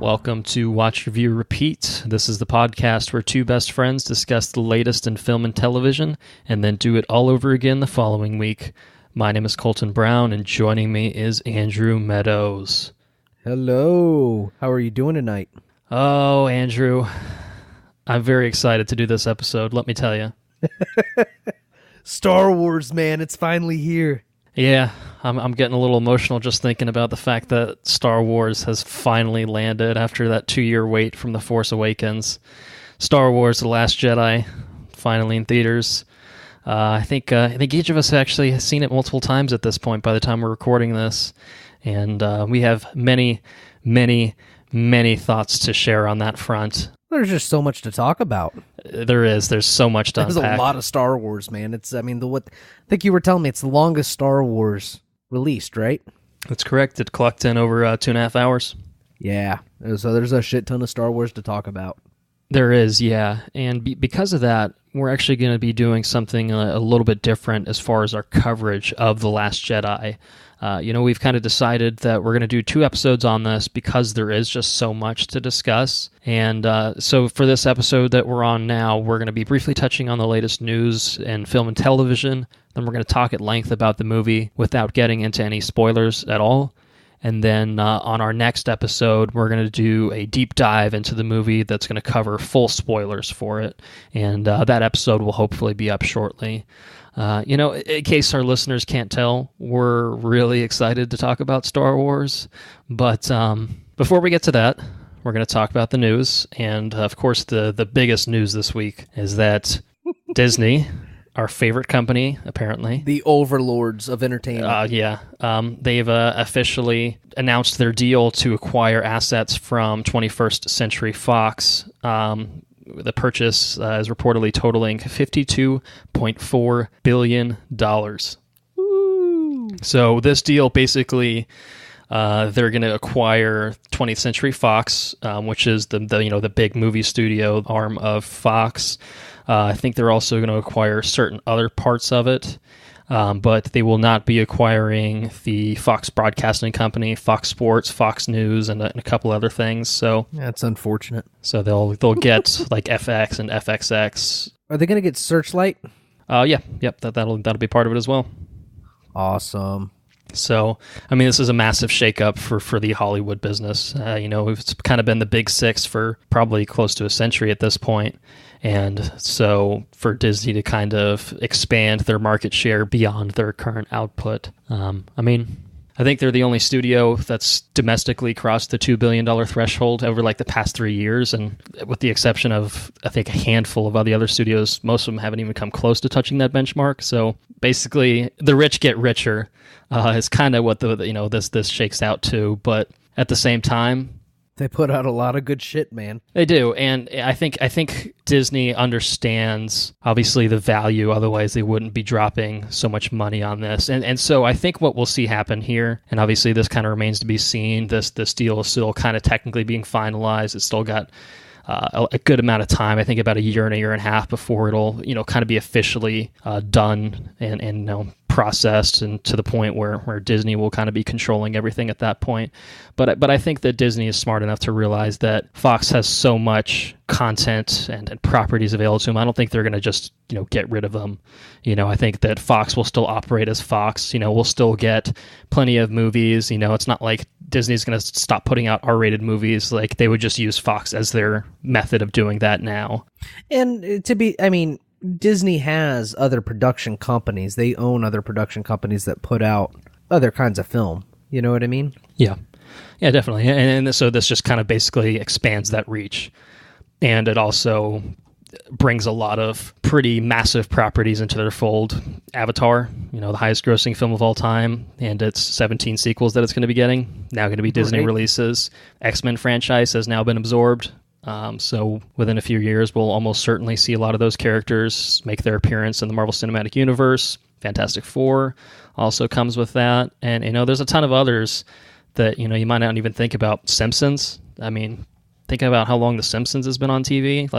Welcome to Watch, Review, Repeat. This is the podcast where two best friends discuss the latest in film and television and then do it all over again the following week. My name is Colton Brown, and joining me is Andrew Meadows. Hello. How are you doing tonight? Oh, Andrew, I'm very excited to do this episode, let me tell you. Star Wars, man, it's finally here. Yeah, I'm getting a little emotional just thinking about the fact that Star Wars has finally landed after that 2-year wait from The Force Awakens. Star Wars: The Last Jedi, finally in theaters. I think each of us actually has seen it multiple times at this point by the time we're recording this, and we have many thoughts to share on that front. There's just so much to talk about. There's so much to unpack. There's a lot of Star Wars, man. I think you were telling me it's the longest Star Wars released, right? That's correct. It clocked in over 2.5 hours. Yeah, so there's a shit ton of Star Wars to talk about. There is, yeah. And because of that, we're actually going to be doing something a little bit different as far as our coverage of The Last Jedi. We've kind of decided that we're going to do 2 episodes on this because there is just so much to discuss. And so for this episode that we're on now, we're going to be briefly touching on the latest news in film and television. Then we're going to talk at length about the movie without getting into any spoilers at all. And then on our next episode, we're going to do a deep dive into the movie that's going to cover full spoilers for it. And that episode will hopefully be up shortly. In case our listeners can't tell, we're really excited to talk about Star Wars. But before we get to that, we're going to talk about the news. And, of course, the biggest news this week is that Disney, our favorite company, apparently. The overlords of entertainment. They've officially announced their deal to acquire assets from 21st Century Fox. The purchase is reportedly totaling $52.4 billion. Woo. So this deal basically, they're going to acquire 20th Century Fox, which is the big movie studio arm of Fox. I think they're also going to acquire certain other parts of it, but they will not be acquiring the Fox Broadcasting Company, Fox Sports, Fox News, and a couple other things. So that's unfortunate. So they'll get like FX and FXX. Are they going to get Searchlight? Yep. That'll be part of it as well. Awesome. So, I mean, this is a massive shakeup for the Hollywood business. It's kind of been the big six for probably close to a century at this point. And so for Disney to kind of expand their market share beyond their current output, I think they're the only studio that's domestically crossed the $2 billion threshold over like the past 3 years. And with the exception of, I think, a handful of the other studios, most of them haven't even come close to touching that benchmark. So basically, the rich get richer is kind of what this shakes out to. But at the same time, they put out a lot of good shit, man. They do, and I think Disney understands, obviously, the value. Otherwise, they wouldn't be dropping so much money on this. And so I think what we'll see happen here, and obviously this kind of remains to be seen, this deal is still kind of technically being finalized. It's still got a good amount of time, I think about a year and a half before it'll, kind of be officially done and processed, and to the point where Disney will kind of be controlling everything at that point. But I think that Disney is smart enough to realize that Fox has so much content and properties available to them. I don't think they're going to just, get rid of them. I think that Fox will still operate as Fox. We'll still get plenty of movies. It's not like Disney's going to stop putting out R-rated movies. Like, they would just use Fox as their method of doing that now. And Disney has other production companies. They own other production companies that put out other kinds of film. You know what I mean? Yeah, definitely. And so this just kind of basically expands that reach. And it also brings a lot of pretty massive properties into their fold. Avatar, the highest grossing film of all time, and its 17 sequels that it's going to be getting, now going to be Disney releases. X-Men franchise has now been absorbed. So within a few years, we'll almost certainly see a lot of those characters make their appearance in the Marvel Cinematic Universe. Fantastic Four also comes with that. And, there's a ton of others that, you might not even think about. Simpsons. I mean, think about how long The Simpsons has been on TV.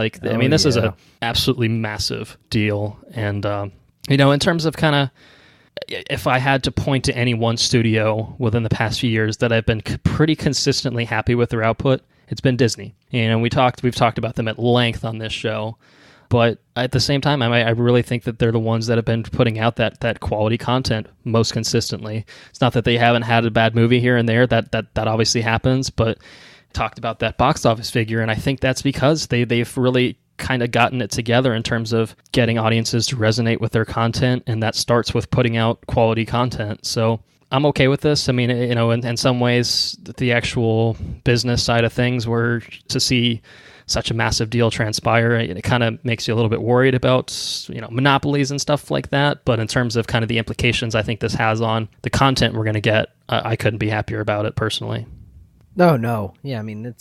This is a absolutely massive deal. And, in terms of kind of, if I had to point to any one studio within the past few years that I've been pretty consistently happy with their output, It's been Disney. And we've talked about them at length on this show. But at the same time, I really think that they're the ones that have been putting out that quality content most consistently. It's not that they haven't had a bad movie here and there. That obviously happens. But talked about that box office figure, and I think that's because they've really kind of gotten it together in terms of getting audiences to resonate with their content, and that starts with putting out quality content. So I'm okay with this. I mean, in some ways, the actual business side of things, where to see such a massive deal transpire, it kind of makes you a little bit worried about, monopolies and stuff like that. But in terms of kind of the implications I think this has on the content we're going to get, I couldn't be happier about it personally. No. Yeah, I mean,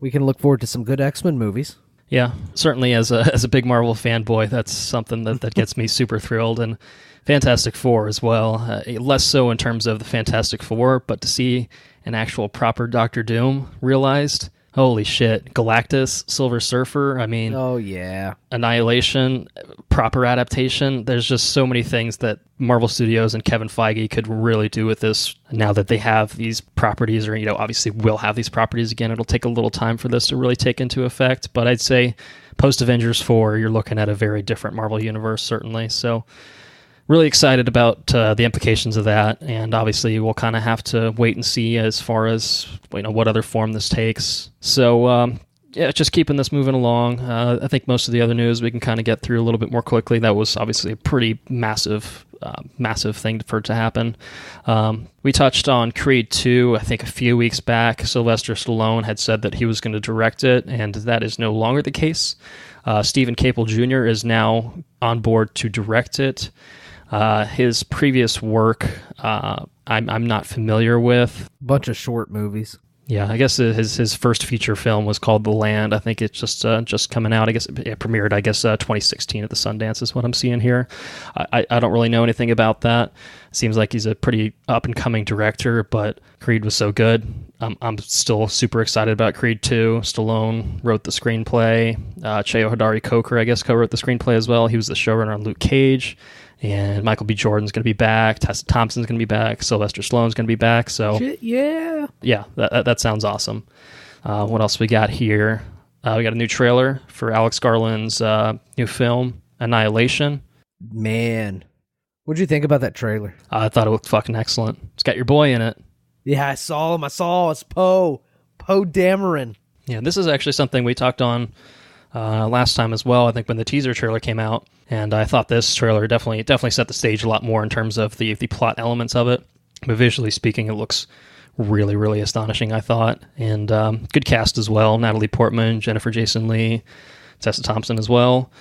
we can look forward to some good X-Men movies. Yeah, certainly as a big Marvel fanboy, that's something that gets me super thrilled. And Fantastic Four as well. Less so in terms of the Fantastic Four, but to see an actual proper Doctor Doom realized, holy shit. Galactus, Silver Surfer, I mean... Oh, yeah. Annihilation, proper adaptation. There's just so many things that Marvel Studios and Kevin Feige could really do with this now that they have these properties, or, obviously will have these properties again. It'll take a little time for this to really take into effect, but I'd say post-Avengers 4, you're looking at a very different Marvel universe, certainly. So really excited about the implications of that, and obviously we'll kind of have to wait and see as far as what other form this takes. So just keeping this moving along. I think most of the other news we can kind of get through a little bit more quickly. That was obviously a pretty massive thing for it to happen. We touched on Creed 2, I think a few weeks back. Sylvester Stallone had said that he was going to direct it, and that is no longer the case. Stephen Caple Jr. is now on board to direct it. His previous work, I'm not familiar with. Bunch of short movies. Yeah, I guess his first feature film was called The Land. I think it's just coming out. I guess it premiered, 2016 at the Sundance is what I'm seeing here. I don't really know anything about that. Seems like he's a pretty up-and-coming director, but Creed was so good. I'm still super excited about Creed 2. Stallone wrote the screenplay. Cheo Hodari Coker, I guess, co-wrote the screenplay as well. He was the showrunner on Luke Cage. And Michael B. Jordan's going to be back. Tessa Thompson's going to be back. Sylvester Stallone's going to be back. So shit, yeah. Yeah, that sounds awesome. What else we got here? We got a new trailer for Alex Garland's new film, Annihilation. Man, what'd you think about that trailer? I thought it looked fucking excellent. It's got your boy in it. Yeah, I saw him. It's Poe Dameron. Yeah, this is actually something we talked on last time as well, I think when the teaser trailer came out, and I thought this trailer definitely set the stage a lot more in terms of the plot elements of it. But visually speaking, it looks really, really astonishing, I thought. And good cast as well. Natalie Portman, Jennifer Jason Leigh, Tessa Thompson as well.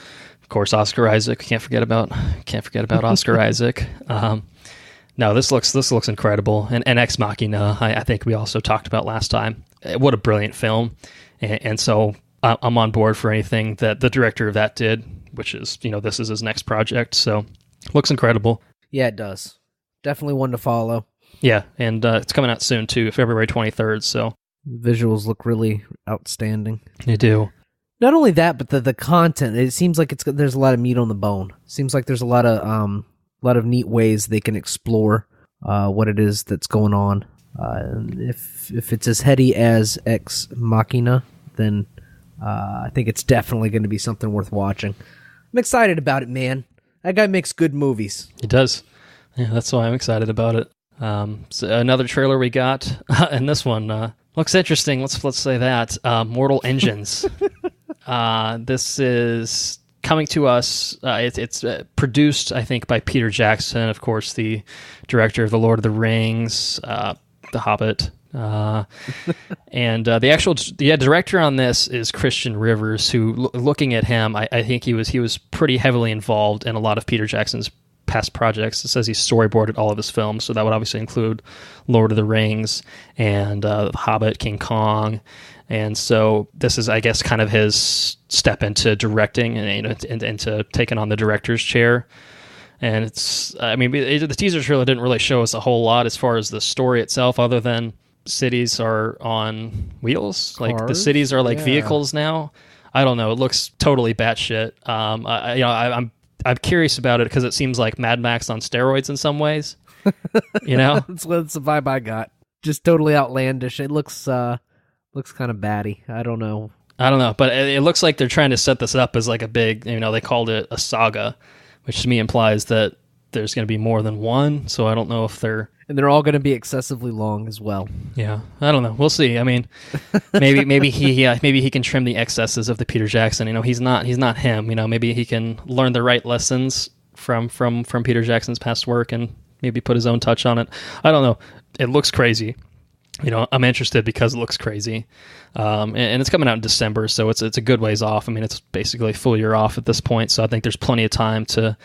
Of course, Oscar Isaac. Can't forget about Oscar Isaac. No, this looks incredible. And Ex Machina, I think we also talked about last time. What a brilliant film. And so I'm on board for anything that the director of that did, which is, this is his next project. So looks incredible. Yeah, it does. Definitely one to follow. Yeah, and it's coming out soon too, February 23rd. So the visuals look really outstanding. They do. Not only that, but the content. It seems like there's a lot of meat on the bone. Seems like there's a lot of neat ways they can explore what it is that's going on. If it's as heady as Ex Machina, then I think it's definitely going to be something worth watching. I'm excited about it, man. That guy makes good movies. He does. Yeah, that's why I'm excited about it. So another trailer we got, and this one looks interesting. Let's say that. Mortal Engines. This is coming to us. It's produced, I think, by Peter Jackson, of course, the director of The Lord of the Rings, The Hobbit. And the director on this is Christian Rivers, who, looking at him, I think he was pretty heavily involved in a lot of Peter Jackson's past projects. It says he storyboarded all of his films, so that would obviously include Lord of the Rings and The Hobbit, King Kong. And so this is, I guess, kind of his step into directing and into taking on the director's chair. And the teaser trailer didn't really show us a whole lot as far as the story itself, other than cities are on wheels. Cars? Like the cities are like vehicles now. I don't know. It looks totally batshit. I'm curious about it because it seems like Mad Max on steroids in some ways. That's the vibe I got. Just totally outlandish. It looks Looks kind of batty. I don't know. But it looks like they're trying to set this up as like a big, they called it a saga, which to me implies that there's going to be more than one. So I don't know if they're... And they're all going to be excessively long as well. Yeah, I don't know. We'll see. I mean, maybe he can trim the excesses of the Peter Jackson. He's not him. Maybe he can learn the right lessons from Peter Jackson's past work and maybe put his own touch on it. I don't know. It looks crazy. I'm interested because it looks crazy. And it's coming out in December, so it's a good ways off. I mean, it's basically a full year off at this point, so I think there's plenty of time to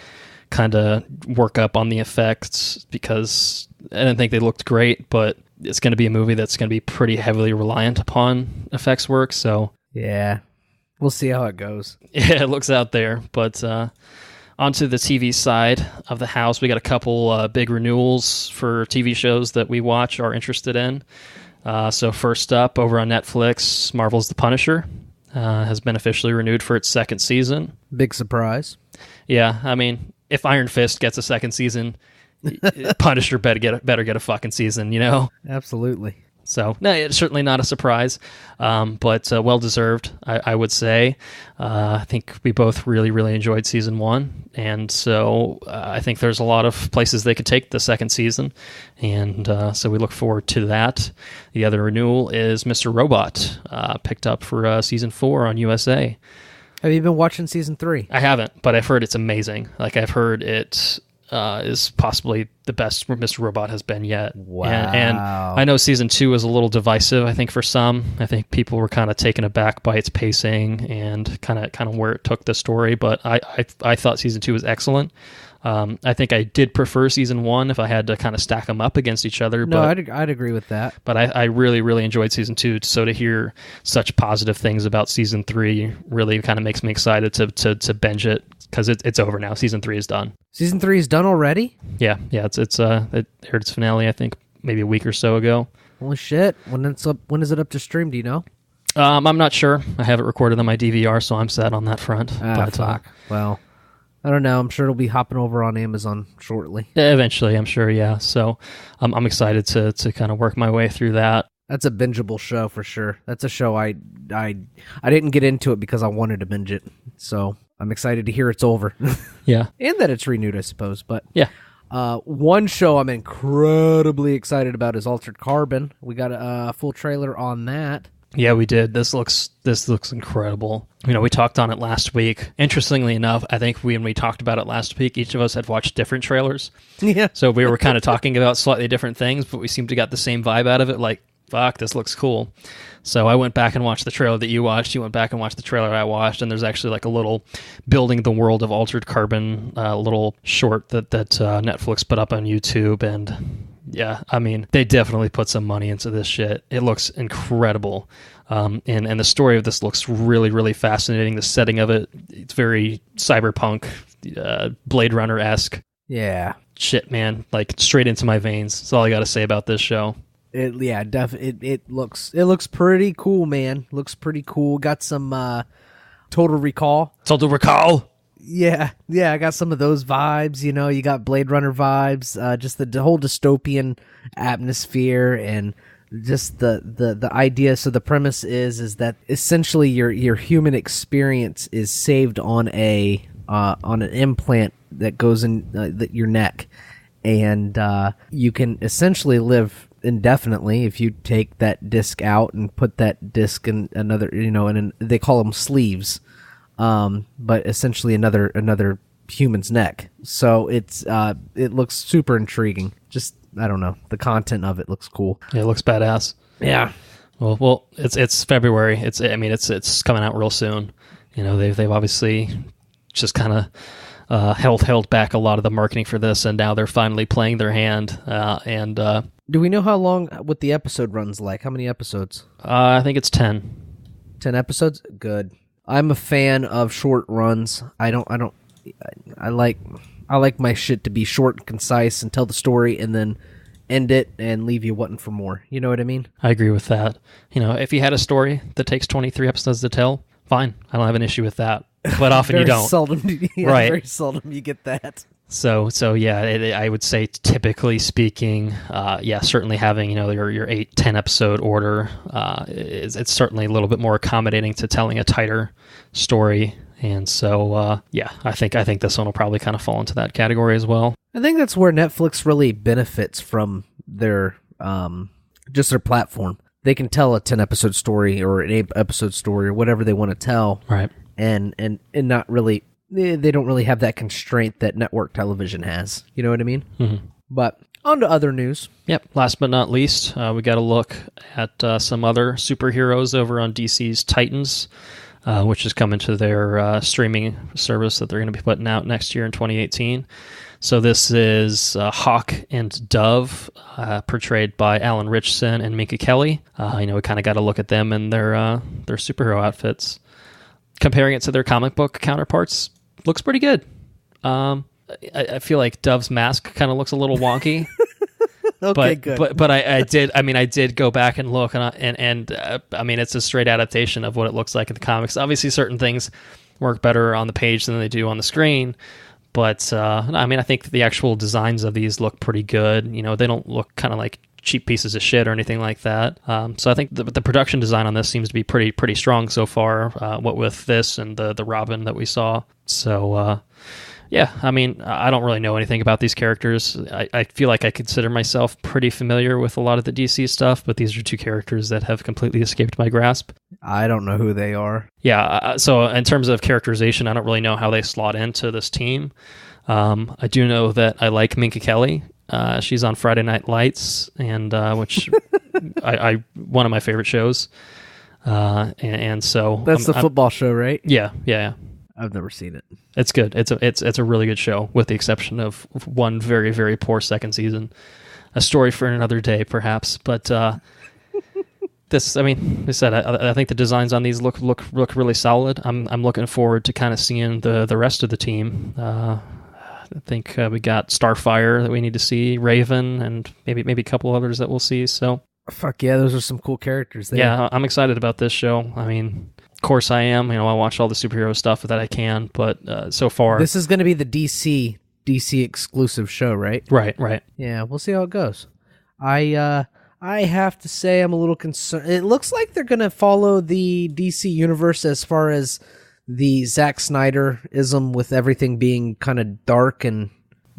kind of work up on the effects because I didn't think they looked great, but it's going to be a movie that's going to be pretty heavily reliant upon effects work, so... Yeah, we'll see how it goes. Yeah, it looks out there, but... Onto the TV side of the house, we got a couple big renewals for TV shows that we watch or are interested in. So first up, over on Netflix, Marvel's The Punisher has been officially renewed for its second season. Big surprise. Yeah, I mean, if Iron Fist gets a second season, Punisher better get a fucking season, Absolutely. So, no, it's certainly not a surprise, but well-deserved, I would say. I think we both really, really enjoyed Season 1, and so I think there's a lot of places they could take the second season, and so we look forward to that. The other renewal is Mr. Robot, picked up for Season 4 on USA. Have you been watching Season 3? I haven't, but I've heard it's amazing. Like, I've heard it... is possibly the best Mr. Robot has been yet. Wow. And I know Season 2 was a little divisive, I think, for some. I think people were kind of taken aback by its pacing and kind of where it took the story, but I thought Season 2 was excellent. I think I did prefer Season 1 if I had to kind of stack them up against each other. No, but, I'd agree with that. But I really, really enjoyed Season 2, so to hear such positive things about Season 3 really kind of makes me excited to binge it, because it's over now. Season 3 is done. Season 3 is done already? Yeah, it aired its finale, I think, maybe a week or so ago. Holy shit. When is it up to stream, do you know? I'm not sure. I have it recorded on my DVR, so I'm set on that front. Fuck. Well, I don't know. I'm sure it'll be hopping over on Amazon shortly. Eventually, I'm sure, yeah. So I'm excited to kind of work my way through that. That's a bingeable show for sure. That's a show I didn't get into it because I wanted to binge it. So I'm excited to hear it's over. Yeah. And that it's renewed, I suppose. But yeah. One show I'm incredibly excited about is Altered Carbon. We got a full trailer on that. Yeah, we did. This looks incredible. We talked on it last week. Interestingly enough, I think when we talked about it last week, each of us had watched different trailers. Yeah. So we were kind of talking about slightly different things, but we seemed to get the same vibe out of it. Like, fuck, this looks cool. So I went back and watched the trailer that you watched. You went back and watched the trailer I watched, and there's actually like a little building the world of Altered Carbon, little short that Netflix put up on YouTube, and yeah, I mean, they definitely put some money into this shit. It looks incredible. And the story of this looks really, really fascinating. The setting of it, it's very cyberpunk, Blade Runner-esque. Yeah. Shit, man. Like, straight into my veins. That's all I got to say about this show. It looks pretty cool, man. Looks pretty cool. Got some Total Recall. Total Recall? Yeah, I got some of those vibes. You got Blade Runner vibes. Just the whole dystopian atmosphere and just the idea. So the premise is that essentially your human experience is saved on an implant that goes in your neck, and you can essentially live indefinitely if you take that disc out and put that disc in another, and they call them sleeves, but essentially another human's neck. So it looks super intriguing. Just, I don't know, the content of it looks cool. Yeah, it looks badass. Yeah. Well, it's February. It's coming out real soon. They've obviously just kind of held back a lot of the marketing for this, and now they're finally playing their hand. Do we know how long what the episode runs like? How many episodes? I think it's 10. 10 episodes? Good. I'm a fan of short runs. I like my shit to be short and concise and tell the story and then end it and leave you wanting for more. You know what I mean? I agree with that. If you had a story that takes 23 episodes to tell, fine. I don't have an issue with that. But often you don't. Seldom, right. Very seldom you get that. So yeah, I would say typically speaking, certainly having your 8-10 episode order it's certainly a little bit more accommodating to telling a tighter story, and so I think this one will probably kind of fall into that category as well. I think that's where Netflix really benefits from their just their platform. They can tell a 10 episode story or an 8 episode story or whatever they want to tell, right? And not really. They don't really have that constraint that network television has. You know what I mean? Mm-hmm. But on to other news. Yep. Last but not least, we got a look at some other superheroes over on DC's Titans, which is coming to their streaming service that they're going to be putting out next year in 2018. So this is Hawk and Dove, portrayed by Alan Ritchson and Minka Kelly. We kind of got a look at them in their superhero outfits. Comparing it to their comic book counterparts, looks pretty good. I feel like Dove's mask kind of looks a little wonky. Okay, good. But I did go back and look, and it's a straight adaptation of what it looks like in the comics. Obviously, certain things work better on the page than they do on the screen. But I think the actual designs of these look pretty good. They don't look kind of like cheap pieces of shit or anything like that. So I think the production design on this seems to be pretty strong so far. What with this and the Robin that we saw. So I don't really know anything about these characters. I feel like I consider myself pretty familiar with a lot of the DC stuff, but these are two characters that have completely escaped my grasp. I don't know who they are. Yeah, so in terms of characterization, I don't really know how they slot into this team. I do know that I like Minka Kelly. She's on Friday Night Lights, and which I one of my favorite shows. And so that's the football show, right? Yeah. I've never seen it. It's good. It's a really good show, with the exception of one very, very poor second season. A story for another day, perhaps. But this, like I said, I think the designs on these look really solid. I'm looking forward to kind of seeing the rest of the team. I think we got Starfire that we need to see, Raven, and maybe a couple others that we'll see. So fuck yeah, those are some cool characters there. Yeah, I'm excited about this show. Of course I am. I watch all the superhero stuff that I can, but so far this is going to be the DC exclusive show, right? Right. Yeah, we'll see how it goes. I have to say I'm a little concerned. It looks like they're going to follow the DC universe as far as the Zack Snyder-ism, with everything being kind of dark, and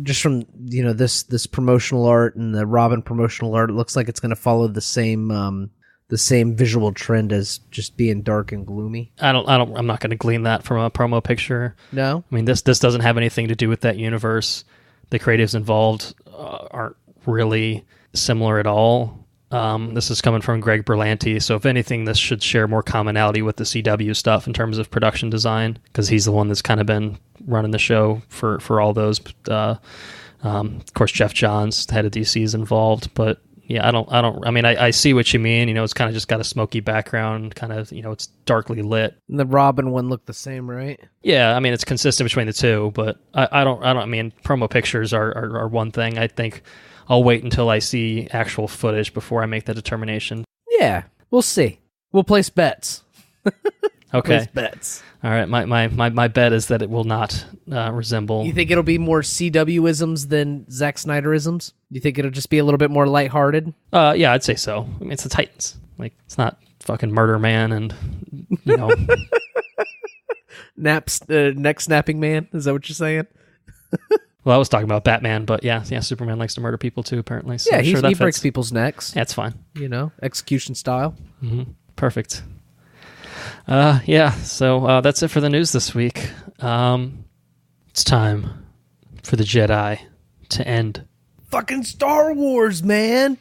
just from this promotional art and the Robin promotional art, it looks like it's going to follow the same visual trend as just being dark and gloomy. I'm not going to glean that from a promo picture. No, this doesn't have anything to do with that universe. The creatives involved aren't really similar at all. This is coming from Greg Berlanti, so if anything, this should share more commonality with the CW stuff in terms of production design, because he's the one that's kind of been running the show for all those. Of course, Jeff Johns, the head of DC, is involved, but yeah, I see what you mean. It's kind of just got a smoky background, kind of, it's darkly lit. And the Robin one looked the same, right? Yeah, it's consistent between the two, but I don't promo pictures are one thing. I think I'll wait until I see actual footage before I make that determination. Yeah, we'll see. We'll place bets. Okay. Place bets. All right, my bet is that it will not resemble... You think it'll be more CW-isms than Zack Snyder-isms? You think it'll just be a little bit more lighthearted? Yeah, I'd say so. It's the Titans. It's not fucking Murder Man and, neck snapping man? Is that what you're saying? Well, I was talking about Batman, but yeah, Superman likes to murder people too, apparently. So yeah, sure he breaks people's necks. That's fine. Execution style. Mm-hmm. Perfect. So that's it for the news this week. It's time for the Jedi to end. Fucking Star Wars, man.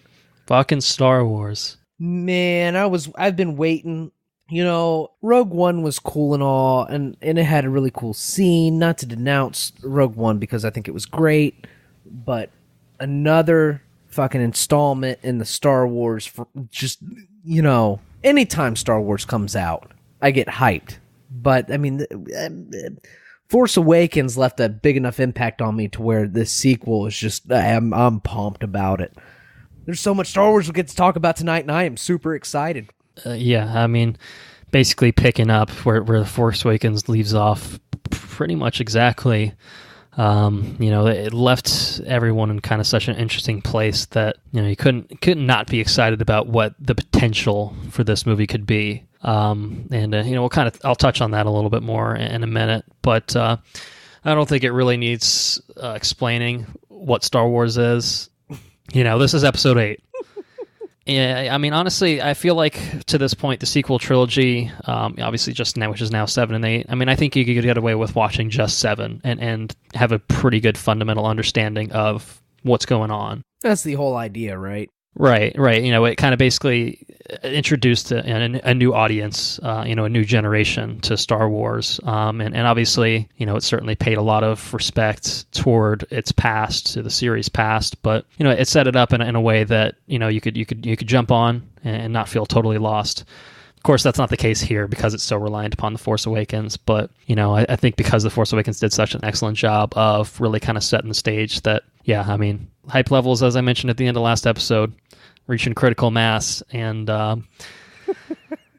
Fucking Star Wars. Man, I've been waiting. Rogue One was cool and all, and it had a really cool scene. Not to denounce Rogue One, because I think it was great, but another fucking installment in the Star Wars for just, anytime Star Wars comes out, I get hyped. But Force Awakens left a big enough impact on me to where this sequel is just, I'm pumped about it. There's so much Star Wars we'll get to talk about tonight, and I am super excited. Basically picking up where The Force Awakens leaves off pretty much exactly. It left everyone in kind of such an interesting place that you couldn't not be excited about what the potential for this movie could be. I'll touch on that a little bit more in a minute, but I don't think it really needs explaining what Star Wars is. This is Episode 8. Yeah, I mean, honestly, I feel like to this point, the sequel trilogy, obviously just now, which is now 7 and 8, I mean, I think you could get away with watching just 7 and have a pretty good fundamental understanding of what's going on. That's the whole idea, right? Right. It kind of basically introduced a new audience, a new generation to Star Wars. And obviously, it certainly paid a lot of respect toward its past, to the series past, but, it set it up in a way that, you could jump on and not feel totally lost. Of course, that's not the case here because it's so reliant upon The Force Awakens, but, I think because The Force Awakens did such an excellent job of really kind of setting the stage that, yeah, I mean, hype levels, as I mentioned at the end of last episode, reaching critical mass, and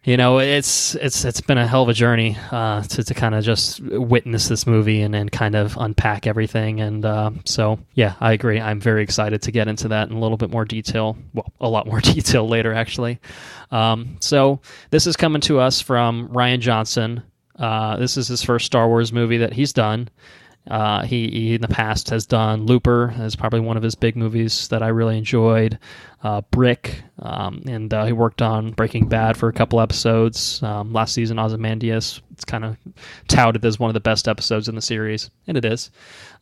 it's been a hell of a journey to kind of just witness this movie and kind of unpack everything. And so, yeah, I agree. I'm very excited to get into that in a little bit more detail. Well, a lot more detail later, actually. So this is coming to us from Rian Johnson. This is his first Star Wars movie that he's done. He in the past has done Looper, as probably one of his big movies that I really enjoyed. Brick, and he worked on Breaking Bad for a couple episodes. Last season, Ozymandias, it's kind of touted as one of the best episodes in the series, and it is.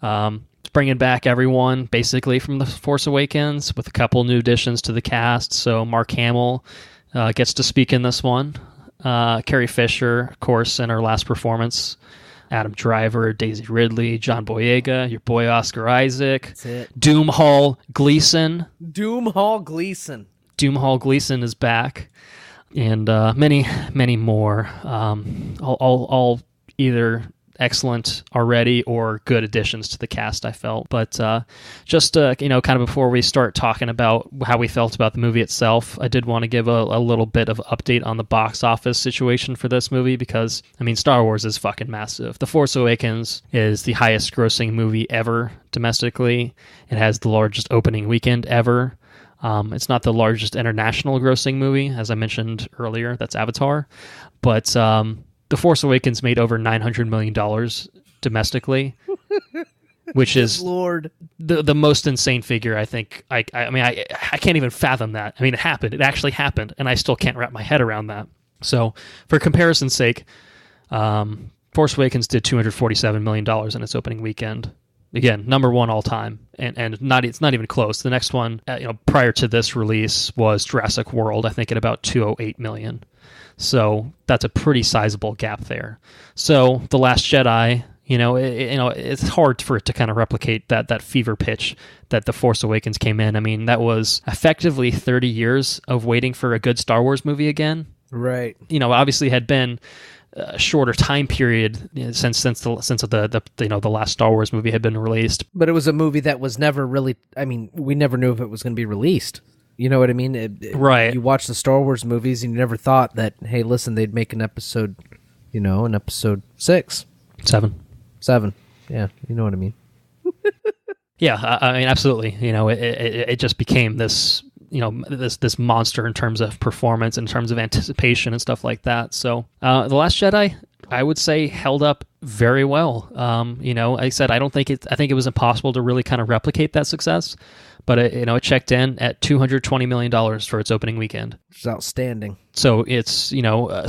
It's bringing back everyone basically from The Force Awakens with a couple new additions to the cast. So Mark Hamill gets to speak in this one. Carrie Fisher, of course, in her last performance. Adam Driver, Daisy Ridley, John Boyega, your boy Oscar Isaac. That's it. Doomhall Gleeson. Doomhall Gleeson is back. And many, many more. All either excellent already or good additions to the cast, I felt. But just kind of before we start talking about how we felt about the movie itself, I did want to give a little bit of update on the box office situation for this movie because, I mean, Star Wars is fucking massive. The Force Awakens is the highest grossing movie ever domestically. It has the largest opening weekend ever. It's not the largest international grossing movie, as I mentioned earlier. That's Avatar. But The Force Awakens made over $900 million domestically, which is Lord. the most insane figure, I think. I can't even fathom that. I mean, it happened. It actually happened, and I still can't wrap my head around that. So, for comparison's sake, Force Awakens did $247 million in its opening weekend. Again, number one all time, and it's not even close. The next one, prior to this release, was Jurassic World, I think, at about $208 million. So that's a pretty sizable gap there. So The Last Jedi, it's hard for it to kind of replicate that fever pitch that The Force Awakens came in. I mean, that was effectively 30 years of waiting for a good Star Wars movie again. Right. Obviously had been a shorter time period since the last Star Wars movie had been released. But it was a movie that was never really, I mean, we never knew if it was going to be released. You know what I mean? Right. You watch the Star Wars movies and you never thought that, hey, listen, they'd make an episode 6. 7. Yeah, you know what I mean? Yeah, I mean, absolutely. It just became this, this monster in terms of performance, in terms of anticipation and stuff like that. So The Last Jedi, I would say, held up very well. I said, I think it was impossible to really kind of replicate that success. But it checked in at $220 million for its opening weekend. Which is outstanding. So it's,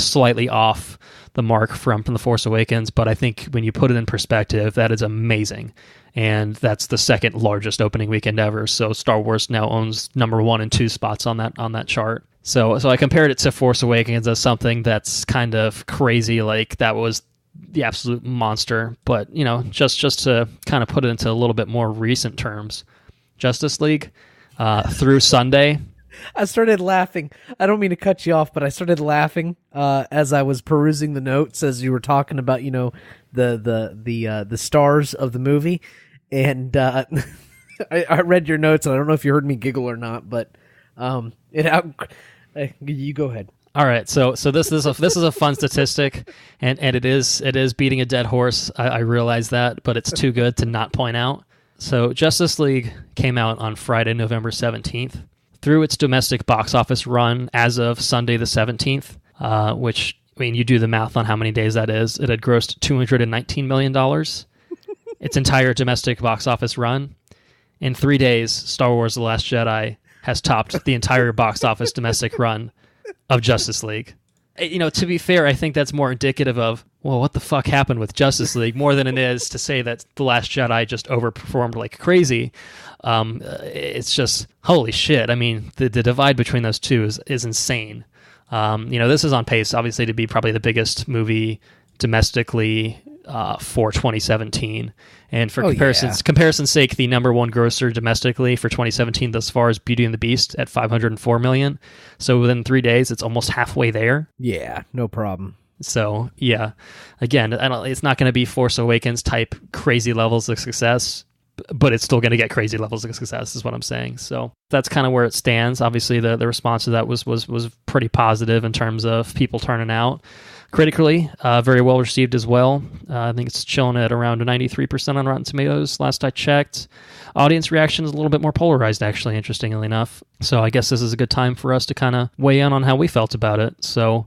slightly off the mark from The Force Awakens, but I think when you put it in perspective, that is amazing. And that's the second largest opening weekend ever. So Star Wars now owns number 1 and 2 spots on that chart. So I compared it to Force Awakens as something that's kind of crazy, like that was the absolute monster. But, just to kind of put it into a little bit more recent terms, Justice League through Sunday. I started laughing. I don't mean to cut you off, but I started laughing as I was perusing the notes as you were talking about, the stars of the movie, and I read your notes, and I don't know if you heard me giggle or not, but you go ahead. All right, so this is a fun statistic, and it is beating a dead horse. I realize that, but it's too good to not point out. So Justice League came out on Friday, November 17th. Through its domestic box office run as of Sunday the 17th, which, I mean, you do the math on how many days that is, it had grossed $219 million. Its entire domestic box office run. In 3 days, Star Wars The Last Jedi has topped the entire box office domestic run of Justice League. You know, to be fair, I think that's more indicative of, well, what the fuck happened with Justice League, more than it is to say that The Last Jedi just overperformed like crazy. It's just, holy shit. I mean, the divide between those two is insane. This is on pace, obviously, to be probably the biggest movie domestically for 2017. And for comparison's sake, the number one grosser domestically for 2017 thus far is Beauty and the Beast at $504 million. So within 3 days, it's almost halfway there. Yeah, no problem. So, yeah, again, it's not going to be Force Awakens type crazy levels of success, but it's still going to get crazy levels of success is what I'm saying. So that's kind of where it stands. Obviously, the response to that was pretty positive in terms of people turning out. Critically, very well received as well. I think it's chilling at around 93% on Rotten Tomatoes last I checked. Audience reaction is a little bit more polarized, actually, interestingly enough. So I guess this is a good time for us to kind of weigh in on how we felt about it. So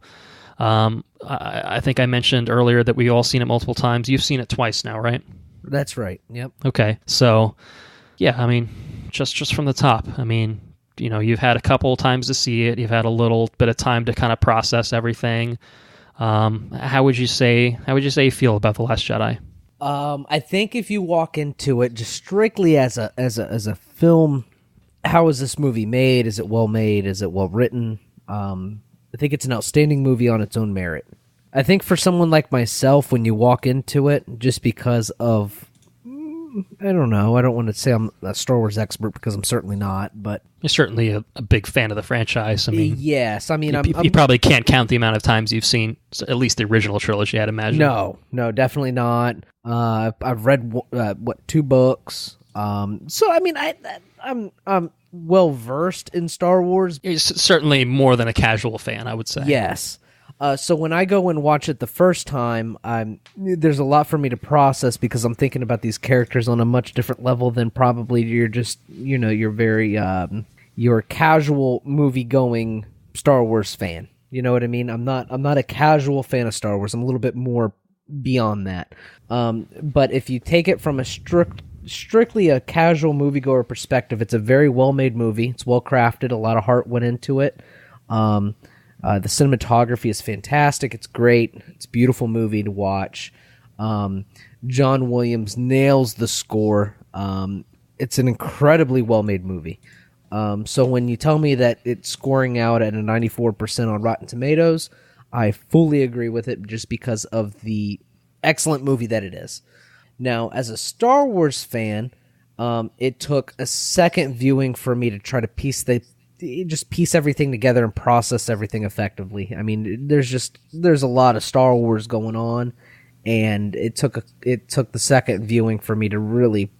I think I mentioned earlier that we all seen it multiple times. You've seen it twice now, right? That's right. Yep. Okay. So, yeah, I mean, just from the top, I mean, you know, you've had a couple times to see it. You've had a little bit of time to kind of process everything. How would you say you feel about The Last Jedi? I think if you walk into it just strictly as a film, how is this movie made? Is it well made? Is it well written? I think it's an outstanding movie on its own merit. I think for someone like myself, when you walk into it, just because of, I don't know, I don't want to say I'm a Star Wars expert because I'm certainly not, but... You're certainly a big fan of the franchise. I mean, yes, I mean... You probably can't count the amount of times you've seen at least the original trilogy, I'd imagine. No, definitely not. I've read, 2 books. So, I mean, I'm well-versed in Star Wars. You're certainly more than a casual fan, I would say. Yes. So when I go and watch it the first time, there's a lot for me to process because I'm thinking about these characters on a much different level than probably you're just, you know, you're very, you're a casual movie-going Star Wars fan. You know what I mean? I'm not a casual fan of Star Wars. I'm a little bit more beyond that. But if you take it from a strictly a casual moviegoer perspective, it's a very well-made movie. It's well-crafted. A lot of heart went into it. The cinematography is fantastic. It's great. It's a beautiful movie to watch. John Williams nails the score. It's an incredibly well-made movie. So when you tell me that it's scoring out at a 94% on Rotten Tomatoes, I fully agree with it just because of the excellent movie that it is. Now, as a Star Wars fan, it took a second viewing for me to try to piece everything together and process everything effectively. I mean, there's a lot of Star Wars going on, and it took the second viewing for me to really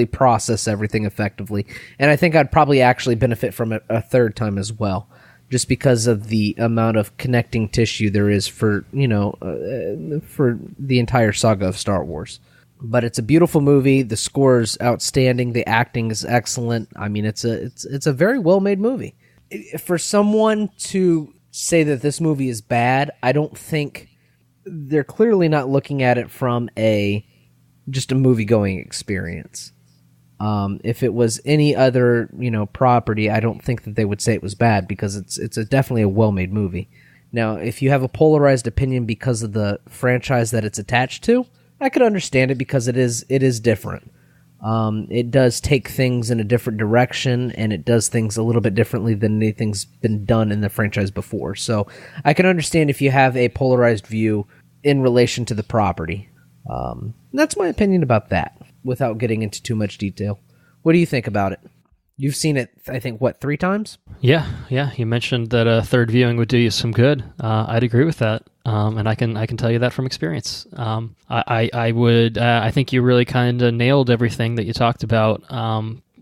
process everything effectively. And I think I'd probably actually benefit from it a third time as well, just because of the amount of connecting tissue there is for the entire saga of Star Wars. But it's a beautiful movie. The score is outstanding. The acting is excellent. I mean, it's a very well-made movie. For someone to say that this movie is bad, I don't think they're clearly not looking at it from just a movie-going experience. If it was any other, property, I don't think that they would say it was bad because it's definitely a well-made movie. Now, if you have a polarized opinion because of the franchise that it's attached to, I could understand it because it is different. It does take things in a different direction, and it does things a little bit differently than anything's been done in the franchise before. So I can understand if you have a polarized view in relation to the property. That's my opinion about that, without getting into too much detail. What do you think about it? You've seen it, I think, 3 times? Yeah. You mentioned that a third viewing would do you some good. I'd agree with that. And I can tell you that from experience. I think you really kind of nailed everything that you talked about.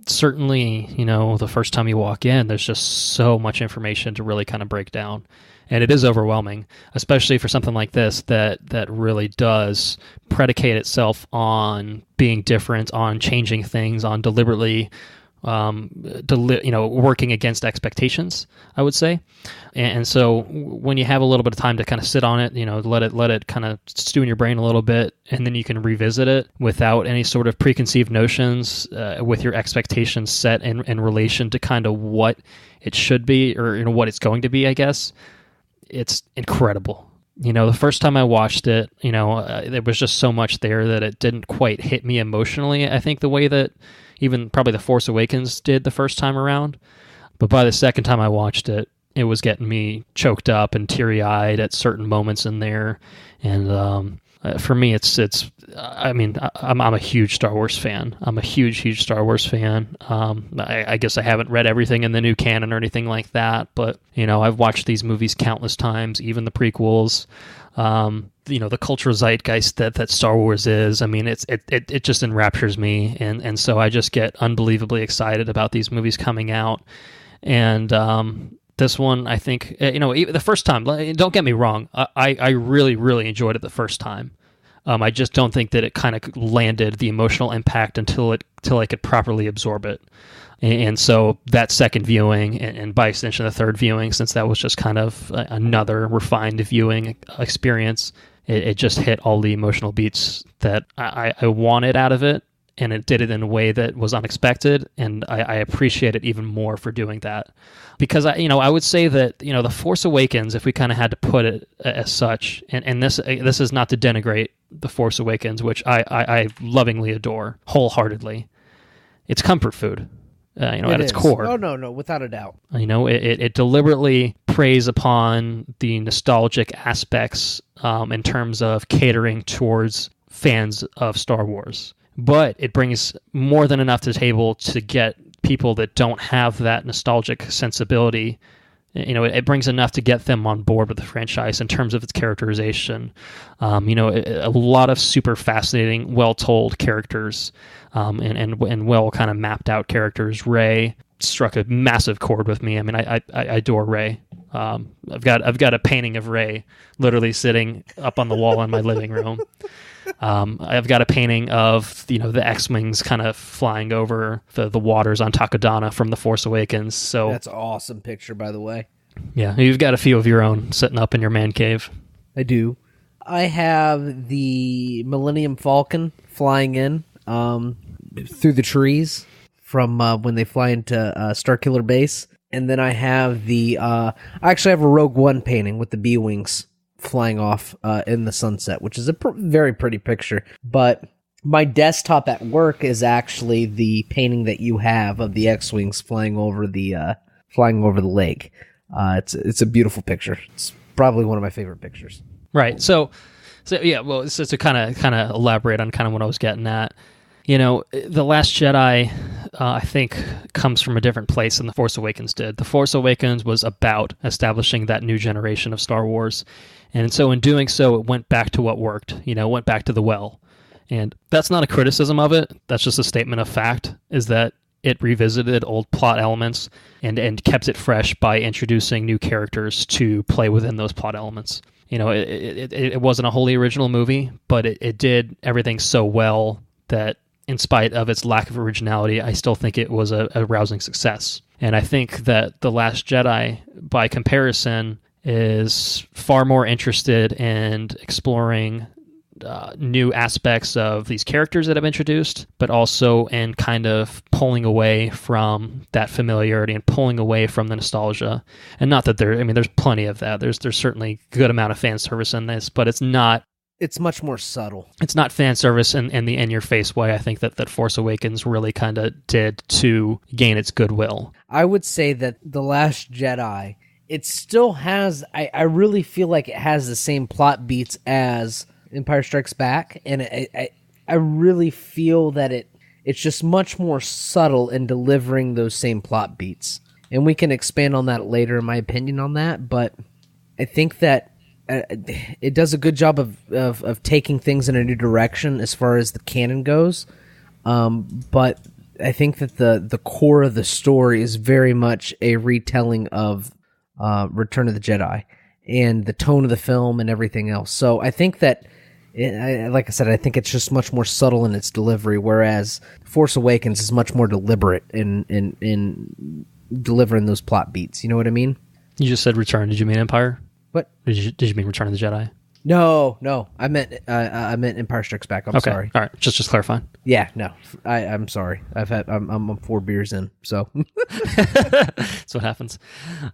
certainly, the first time you walk in, there's just so much information to really kind of break down. And it is overwhelming, especially for something like this that really does predicate itself on being different, on changing things, on deliberately working against expectations, I would say. And so when you have a little bit of time to kind of sit on it, let it kind of stew in your brain a little bit, and then you can revisit it without any sort of preconceived notions, with your expectations set in relation to kind of what it should be, or what it's going to be, I guess. It's incredible. The first time I watched it, there was just so much there that it didn't quite hit me emotionally, I think, the way that even probably The Force Awakens did the first time around. But by the second time I watched it, it was getting me choked up and teary-eyed at certain moments in there. And for me, I'm a huge Star Wars fan. I'm a huge Star Wars fan. I guess I haven't read everything in the new canon or anything like that, but, I've watched these movies countless times, even the prequels. The cultural zeitgeist that Star Wars is. I mean, it just enraptures me, and so I just get unbelievably excited about these movies coming out. And this one, I think, the first time, don't get me wrong, I really enjoyed it the first time. I just don't think that it kind of landed the emotional impact until I could properly absorb it. And so that second viewing, and by extension the third viewing, since that was just kind of another refined viewing experience, it just hit all the emotional beats that I wanted out of it, and it did it in a way that was unexpected, and I appreciate it even more for doing that. Because I would say that The Force Awakens, if we kind of had to put it as such, and this is not to denigrate The Force Awakens, which I lovingly adore wholeheartedly, it's comfort food. At its core. Oh, no, without a doubt. It deliberately preys upon the nostalgic aspects in terms of catering towards fans of Star Wars. But it brings more than enough to the table to get people that don't have that nostalgic sensibility. It brings enough to get them on board with the franchise in terms of its characterization. A lot of super fascinating, well-told characters, and well kind of mapped out characters. Rey struck a massive chord with me. I mean, I adore Rey. I've got a painting of Rey literally sitting up on the wall in my living room. I've got a painting of the X-Wings kind of flying over the waters on Takodana from The Force Awakens. So that's an awesome picture, by the way. Yeah, you've got a few of your own sitting up in your man cave. I do. I have the Millennium Falcon flying in through the trees from when they fly into Starkiller Base, and then I have I actually have a Rogue One painting with the B-Wings flying off in the sunset, which is a very pretty picture. But my desktop at work is actually the painting that you have of the X-Wings flying over the lake. It's a beautiful picture. It's probably one of my favorite pictures. Right. So yeah. Well, so to kind of elaborate on kind of what I was getting at. The Last Jedi, I think, comes from a different place than The Force Awakens did. The Force Awakens was about establishing that new generation of Star Wars. And so in doing so, it went back to what worked, went back to the well. And that's not a criticism of it. That's just a statement of fact, is that it revisited old plot elements and kept it fresh by introducing new characters to play within those plot elements. It wasn't a wholly original movie, but it did everything so well that in spite of its lack of originality, I still think it was a rousing success. And I think that The Last Jedi, by comparison, is far more interested in exploring new aspects of these characters that I've introduced, but also in kind of pulling away from that familiarity and pulling away from the nostalgia. And not that there's plenty of that. There's certainly a good amount of fan service in this, but it's not. It's much more subtle. It's not fan service in the in-your-face way, I think, that Force Awakens really kind of did to gain its goodwill. I would say that The Last Jedi, it still has, I really feel like it has the same plot beats as Empire Strikes Back, and I really feel that it's just much more subtle in delivering those same plot beats. And we can expand on that later, in my opinion on that, but I think that it does a good job of taking things in a new direction as far as the canon goes, but I think that the core of the story is very much a retelling of Return of the Jedi and the tone of the film and everything else. So I think that, like I said, I think it's just much more subtle in its delivery, whereas Force Awakens is much more deliberate in delivering those plot beats. You know what I mean? You just said Return. Did you mean Empire? What? Did you mean Return of the Jedi? No. I meant Empire Strikes Back. I'm sorry. All right. Just clarifying. Yeah. No. I'm sorry. I'm 4 beers in. So that's what happens.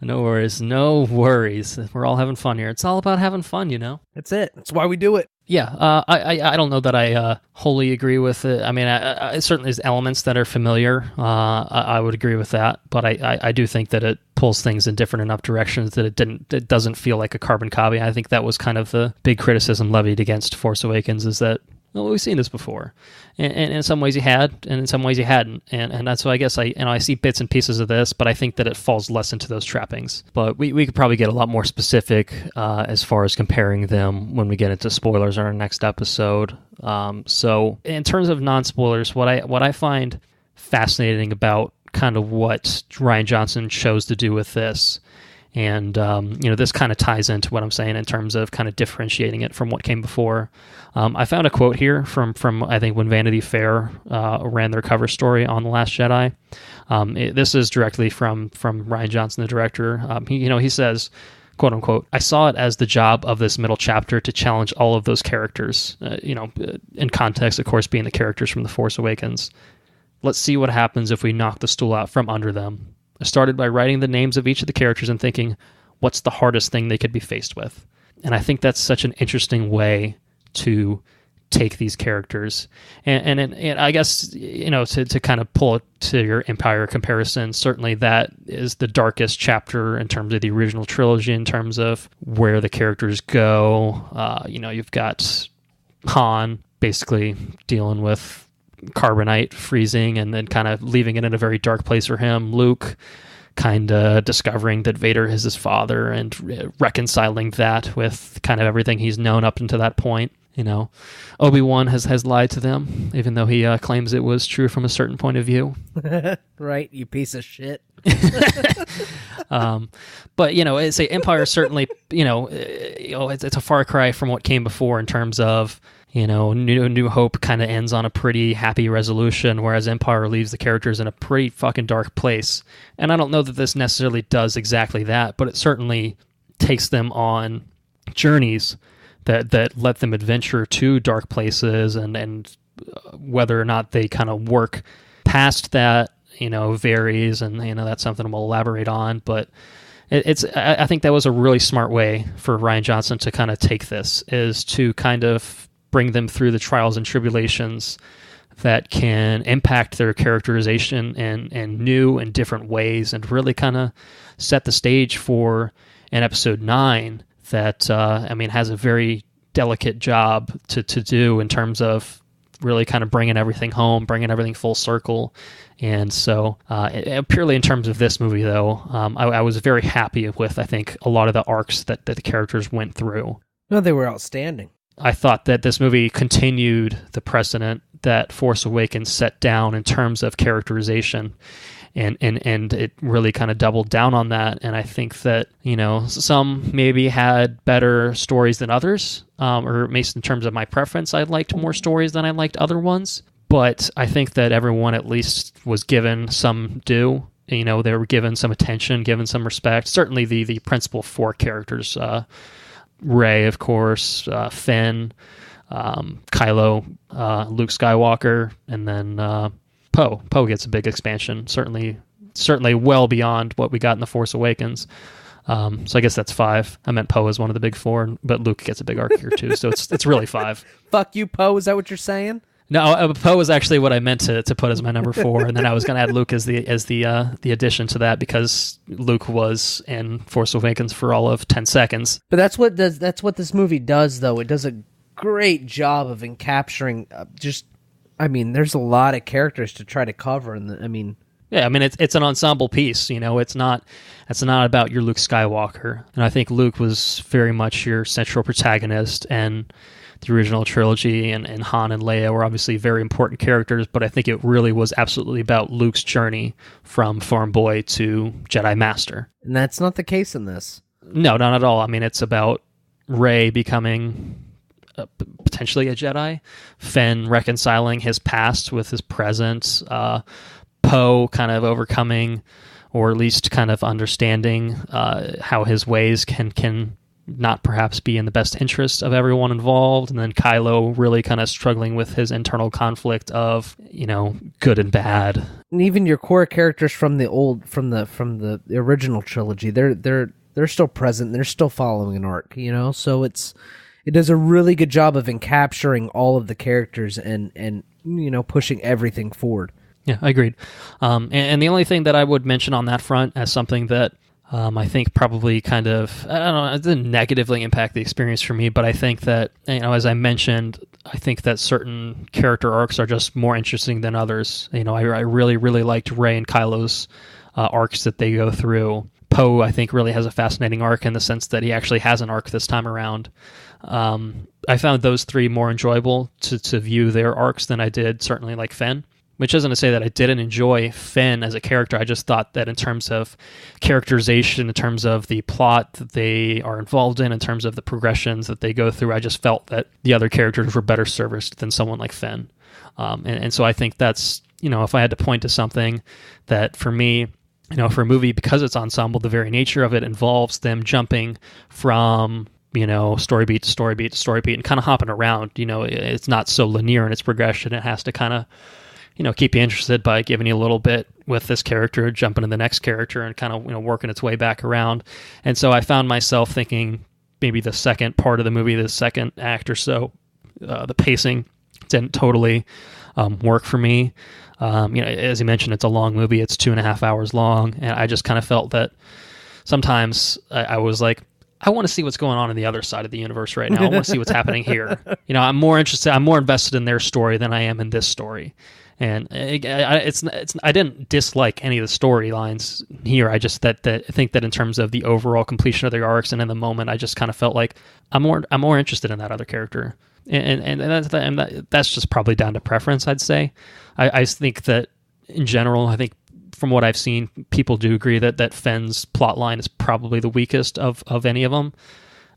No worries. We're all having fun here. It's all about having fun, you know. That's it. That's why we do it. Yeah, I don't know that I wholly agree with it. I mean, it certainly there's elements that are familiar. I would agree with that, but I do think that it pulls things in different enough directions that it doesn't feel like a carbon copy. I think that was kind of the big criticism levied against Force Awakens, is that, well, we've seen this before, and in some ways you had, and in some ways you hadn't, and that's why I guess I see bits and pieces of this, but I think that it falls less into those trappings. But we could probably get a lot more specific as far as comparing them when we get into spoilers in our next episode. So in terms of non-spoilers, what I find fascinating about kind of what Rian Johnson chose to do with this. And, this kind of ties into what I'm saying in terms of kind of differentiating it from what came before. I found a quote here from I think when Vanity Fair ran their cover story on The Last Jedi. This is directly from Rian Johnson, the director. He says, quote unquote, "I saw it as the job of this middle chapter to challenge all of those characters, in context, of course, being the characters from The Force Awakens. Let's see what happens if we knock the stool out from under them. I started by writing the names of each of the characters and thinking, what's the hardest thing they could be faced with?" And I think that's such an interesting way to take these characters. And I guess, to kind of pull it to your Empire comparison, certainly that is the darkest chapter in terms of the original trilogy, in terms of where the characters go. You've got Han basically dealing with carbonite freezing and then kind of leaving it in a very dark place for him. Luke kind of discovering that Vader is his father and reconciling that with kind of everything he's known up until that point. Obi-Wan has lied to them, even though he claims it was true from a certain point of view. Right, you piece of shit. But it's a Empire certainly, it's a far cry from what came before in terms of, New Hope kind of ends on a pretty happy resolution, whereas Empire leaves the characters in a pretty fucking dark place. And I don't know that this necessarily does exactly that, but it certainly takes them on journeys that let them adventure to dark places, and whether or not they kind of work past that, varies, and that's something we'll elaborate on. But I think that was a really smart way for Rian Johnson to kind of take this, is to kind of bring them through the trials and tribulations that can impact their characterization in new and different ways, and really kind of set the stage for an episode 9 that, has a very delicate job to do in terms of really kind of bringing everything home, bringing everything full circle. And so purely in terms of this movie, though, I was very happy with, I think, a lot of the arcs that the characters went through. No, they were outstanding. I thought that this movie continued the precedent that Force Awakens set down in terms of characterization, and it really kind of doubled down on that. And I think that, some maybe had better stories than others, or at least in terms of my preference, I liked more stories than I liked other ones. But I think that everyone at least was given some due. They were given some attention, given some respect. Certainly the principal 4 characters, Rey, of course, Finn, Kylo, Luke Skywalker, and then Poe. Poe gets a big expansion, certainly well beyond what we got in The Force Awakens. So I guess that's 5. I meant Poe as one of the big 4, but Luke gets a big arc here too, so it's really 5. Fuck you, Poe. Is that what you're saying? No, Poe was actually what I meant to put as my number 4, and then I was going to add Luke as the addition to that, because Luke was in Force Awakens for all of 10 seconds. But that's what this movie does, though. It does a great job of encapturing there's a lot of characters to try to cover, and it's an ensemble piece. It's not about your Luke Skywalker, and I think Luke was very much your central protagonist, and the original trilogy, and Han and Leia were obviously very important characters, but I think it really was absolutely about Luke's journey from farm boy to Jedi Master. And that's not the case in this. No, not at all. I mean, it's about Rey becoming potentially a Jedi, Finn reconciling his past with his present, Poe kind of overcoming, or at least kind of understanding how his ways can not perhaps be in the best interest of everyone involved, and then Kylo really kind of struggling with his internal conflict of, good and bad. And even your core characters from the original trilogy, they're still present. They're still following an arc, So it does a really good job of encapturing all of the characters and pushing everything forward. Yeah, I agreed. And the only thing that I would mention on that front as something that I think probably kind of, I don't know, it didn't negatively impact the experience for me, but I think that, as I mentioned, I think that certain character arcs are just more interesting than others. I really, really liked Rey and Kylo's arcs that they go through. Poe, I think, really has a fascinating arc in the sense that he actually has an arc this time around. I found those three more enjoyable to view their arcs than I did certainly like Finn. Which isn't to say that I didn't enjoy Finn as a character. I just thought that in terms of characterization, in terms of the plot that they are involved in terms of the progressions that they go through, I just felt that the other characters were better serviced than someone like Finn. And so I think that's, if I had to point to something that for me, for a movie, because it's ensemble, the very nature of it involves them jumping from story beat to story beat to story beat and kind of hopping around. It's not so linear in its progression. It has to kind of keep you interested by giving you a little bit with this character, jumping to the next character and kind of, working its way back around. And so I found myself thinking maybe the second part of the movie, the second act or so, the pacing didn't totally work for me. As you mentioned, it's a long movie. It's 2.5 hours long. And I just kind of felt that sometimes I was like, I want to see what's going on in the other side of the universe right now. I want to see what's happening here. I'm more invested in their story than I am in this story. And I didn't dislike any of the storylines here. I just think that in terms of the overall completion of their arcs and in the moment, I just kind of felt like I'm more interested in that other character, and that's just probably down to preference. I'd say. I think that in general, I think from what I've seen, people do agree that Finn's plot line is probably the weakest of any of them.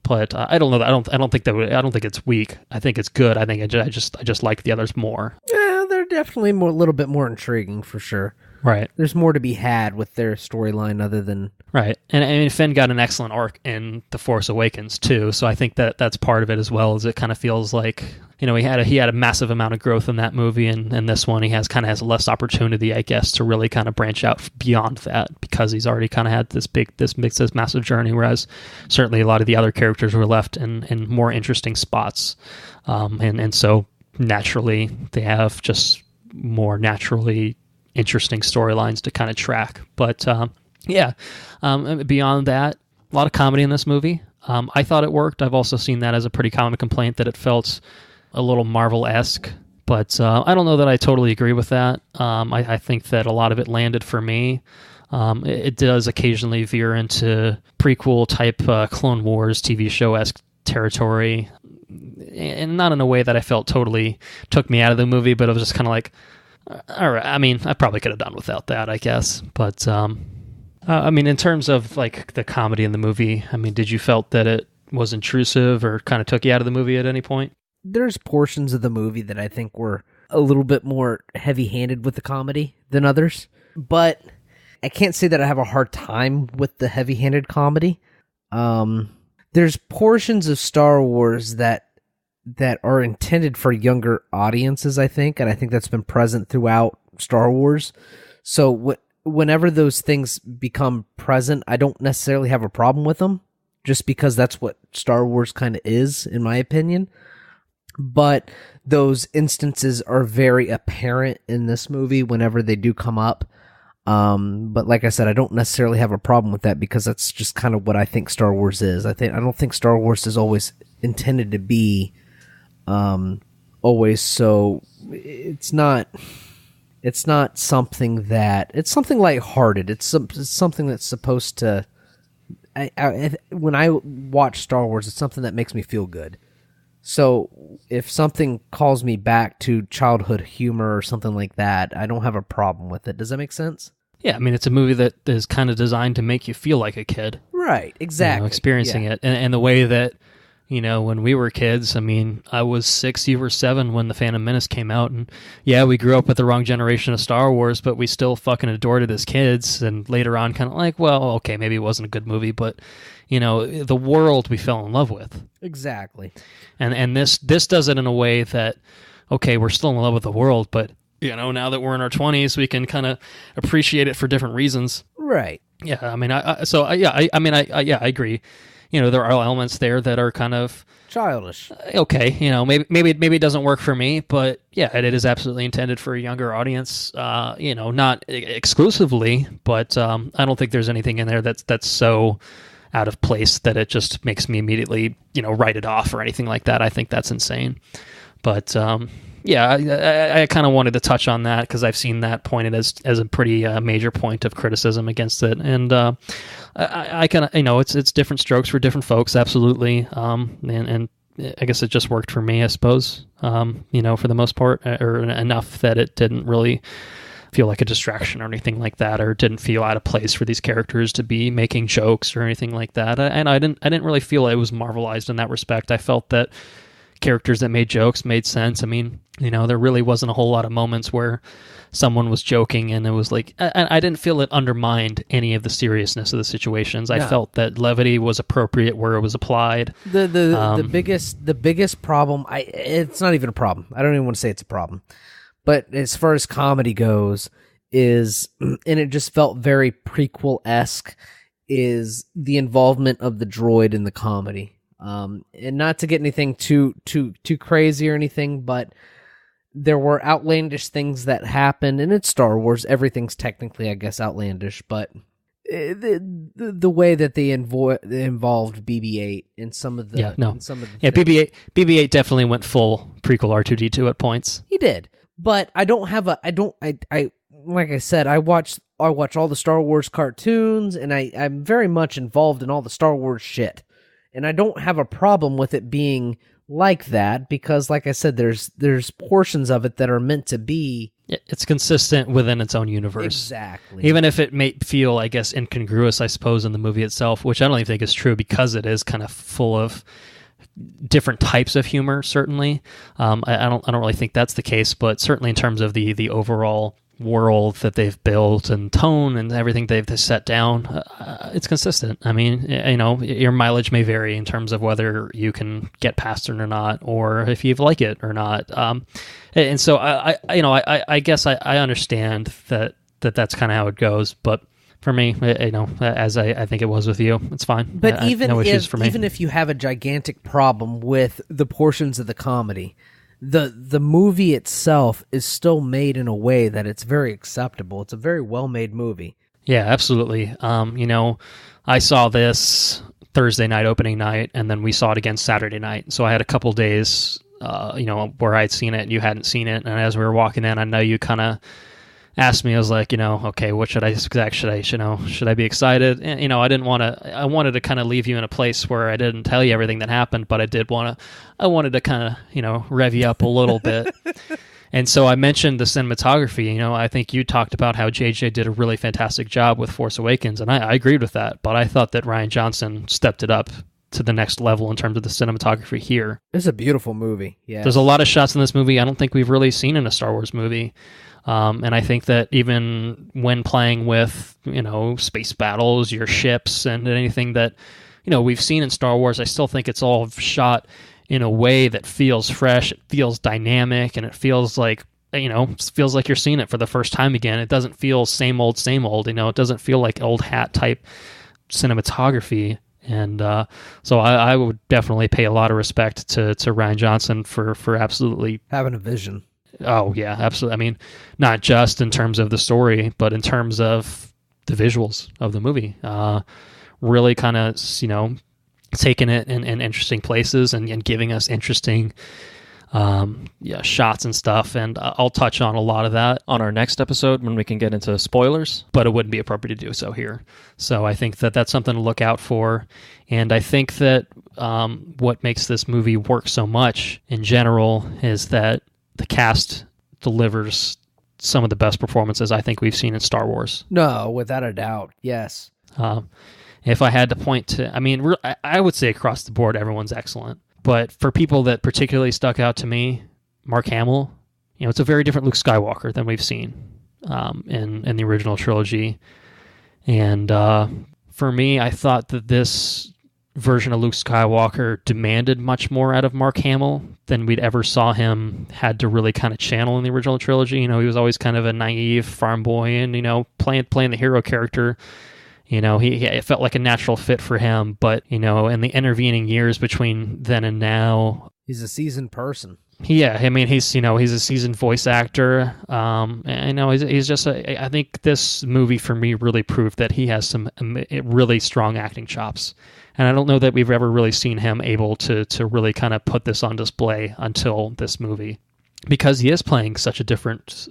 But I don't know. I don't think it's weak. I think it's good. I think I just like the others more. Yeah, they're definitely a little bit more intriguing for sure. Right. There's more to be had with their storyline other than... Right. And I mean, Finn got an excellent arc in The Force Awakens too, so I think that's part of it as well, as it kind of feels like, he had a massive amount of growth in that movie, and this one he has less opportunity, I guess, to really kind of branch out beyond that, because he's already kind of had this massive journey, whereas certainly a lot of the other characters were left in more interesting spots. And so naturally they have just more naturally interesting storylines to kind of track. But beyond that, a lot of comedy in this movie. I thought it worked. I've also seen that as a pretty common complaint, that it felt a little Marvel-esque, but I don't know that I totally agree with that. I think that a lot of it landed for me. It does occasionally veer into prequel type Clone Wars TV show-esque territory, and not in a way that I felt totally took me out of the movie, but it was just kind of like, all right, I mean, I probably could have done without that, I guess. But, I mean, in terms of, like, the comedy in the movie, I mean, did you felt that it was intrusive or kind of took you out of the movie at any point? There's portions of the movie that I think were a little bit more heavy-handed with the comedy than others. But I can't say that I have a hard time with the heavy-handed comedy. There's portions of Star Wars that are intended for younger audiences, I think, and I think that's been present throughout Star Wars. So whenever those things become present, I don't necessarily have a problem with them, just because that's what Star Wars kind of is, in my opinion. But those instances are very apparent in this movie whenever they do come up. But like I said, I don't necessarily have a problem with that, because that's just kind of what I think Star Wars is. I don't think Star Wars is always intended to be always so. It's not something that, it's something lighthearted. It's something that's supposed to, when I watch Star Wars, it's something that makes me feel good. So if something calls me back to childhood humor or something like that, I don't have a problem with it. Does that make sense? Yeah, I mean, it's a movie that is kind of designed to make you feel like a kid. Right, exactly. Experiencing it. And the way that, when we were kids, I mean, I was 6, you were 7 when The Phantom Menace came out. And yeah, we grew up with the wrong generation of Star Wars, but we still fucking adored it as kids. And later on, kind of like, well, okay, maybe it wasn't a good movie, but, the world we fell in love with. Exactly. And this does it in a way that, okay, we're still in love with the world, but, now that we're in our 20s, we can kind of appreciate it for different reasons. Right. Yeah, I mean, I agree. There are elements there that are kind of childish. Okay, maybe it doesn't work for me, but yeah, it is absolutely intended for a younger audience. Not exclusively, but I don't think there's anything in there that's so out of place that it just makes me immediately, write it off or anything like that. I think that's insane. But yeah, I kind of wanted to touch on that because I've seen that pointed as a pretty major point of criticism against it, and I kind of it's different strokes for different folks, absolutely, and I guess it just worked for me, I suppose, for the most part, or enough that it didn't really feel like a distraction or anything like that, or didn't feel out of place for these characters to be making jokes or anything like that, and I didn't really feel it was marvelized in that respect. I felt that characters that made jokes made sense. I mean, there really wasn't a whole lot of moments where someone was joking and it was like, I didn't feel it undermined any of the seriousness of the situations. I felt that levity was appropriate where it was applied. The biggest problem, it's not even a problem. I don't even want to say it's a problem. But as far as comedy goes, and it just felt very prequel-esque, is the involvement of the droid in the comedy. And not to get anything too crazy or anything, but there were outlandish things that happened, and it's Star Wars. Everything's technically, I guess, outlandish, but the way that they involved BB-8 in some of the BB-8 definitely went full prequel R2-D2 at points. He did, but I like I said, I watch all the Star Wars cartoons, and I'm very much involved in all the Star Wars shit. And I don't have a problem with it being like that because, like I said, there's portions of it that are meant to be. It's consistent within its own universe. Exactly. Even if it may feel, I guess, incongruous, I suppose, in the movie itself, which I don't even think is true because it is kind of full of different types of humor, certainly. I don't really think that's the case, but certainly in terms of the overall world that they've built and tone and everything they've set down, it's consistent. I mean, your mileage may vary in terms of whether you can get past it or not, or if you like it or not. And so I guess I understand that's kind of how it goes, but for me, as I think it was with you, it's fine. But no issues for me. Even if you have a gigantic problem with the portions of the comedy, the movie itself is still made in a way that it's very acceptable. It's a very well-made movie. Yeah, absolutely. I saw this Thursday night, opening night, and then we saw it again Saturday night. So I had a couple days, where I'd seen it and you hadn't seen it. And as we were walking in, I know you kind of asked me, I was like, okay, what should I expect? Should I be excited? And, I wanted to kind of leave you in a place where I didn't tell you everything that happened, but I wanted to kind of, rev you up a little bit. And so I mentioned the cinematography. I think you talked about how JJ did a really fantastic job with Force Awakens, and I agreed with that, but I thought that Rian Johnson stepped it up to the next level in terms of the cinematography here. It's a beautiful movie. Yeah. There's a lot of shots in this movie I don't think we've really seen in a Star Wars movie. And I think that even when playing with, space battles, your ships, and anything that, we've seen in Star Wars, I still think it's all shot in a way that feels fresh, it feels dynamic, and it feels like, you're seeing it for the first time again. It doesn't feel same old, it doesn't feel like old hat type cinematography. And so I would definitely pay a lot of respect to Rian Johnson for absolutely having a vision. Oh, yeah, absolutely. I mean, not just in terms of the story, but in terms of the visuals of the movie. Really kind of, taking it in interesting places and giving us interesting shots and stuff, and I'll touch on a lot of that on our next episode when we can get into spoilers, but it wouldn't be appropriate to do so here. So I think that that's something to look out for, and I think that what makes this movie work so much in general is that the cast delivers some of the best performances I think we've seen in Star Wars. No, without a doubt, yes. If I had to point to, I mean, I would say across the board, everyone's excellent. But for people that particularly stuck out to me, Mark Hamill, it's a very different Luke Skywalker than we've seen in the original trilogy. And for me, I thought that this version of Luke Skywalker demanded much more out of Mark Hamill than we'd ever saw him had to really kind of channel in the original trilogy. He was always kind of a naive farm boy and, playing the hero character. It felt like a natural fit for him, but, in the intervening years between then and now... He's a seasoned person. Yeah, I mean, he's a seasoned voice actor. He's just I think this movie, for me, really proved that he has some really strong acting chops. And I don't know that we've ever really seen him able to really kind of put this on display until this movie. Because he is playing such a different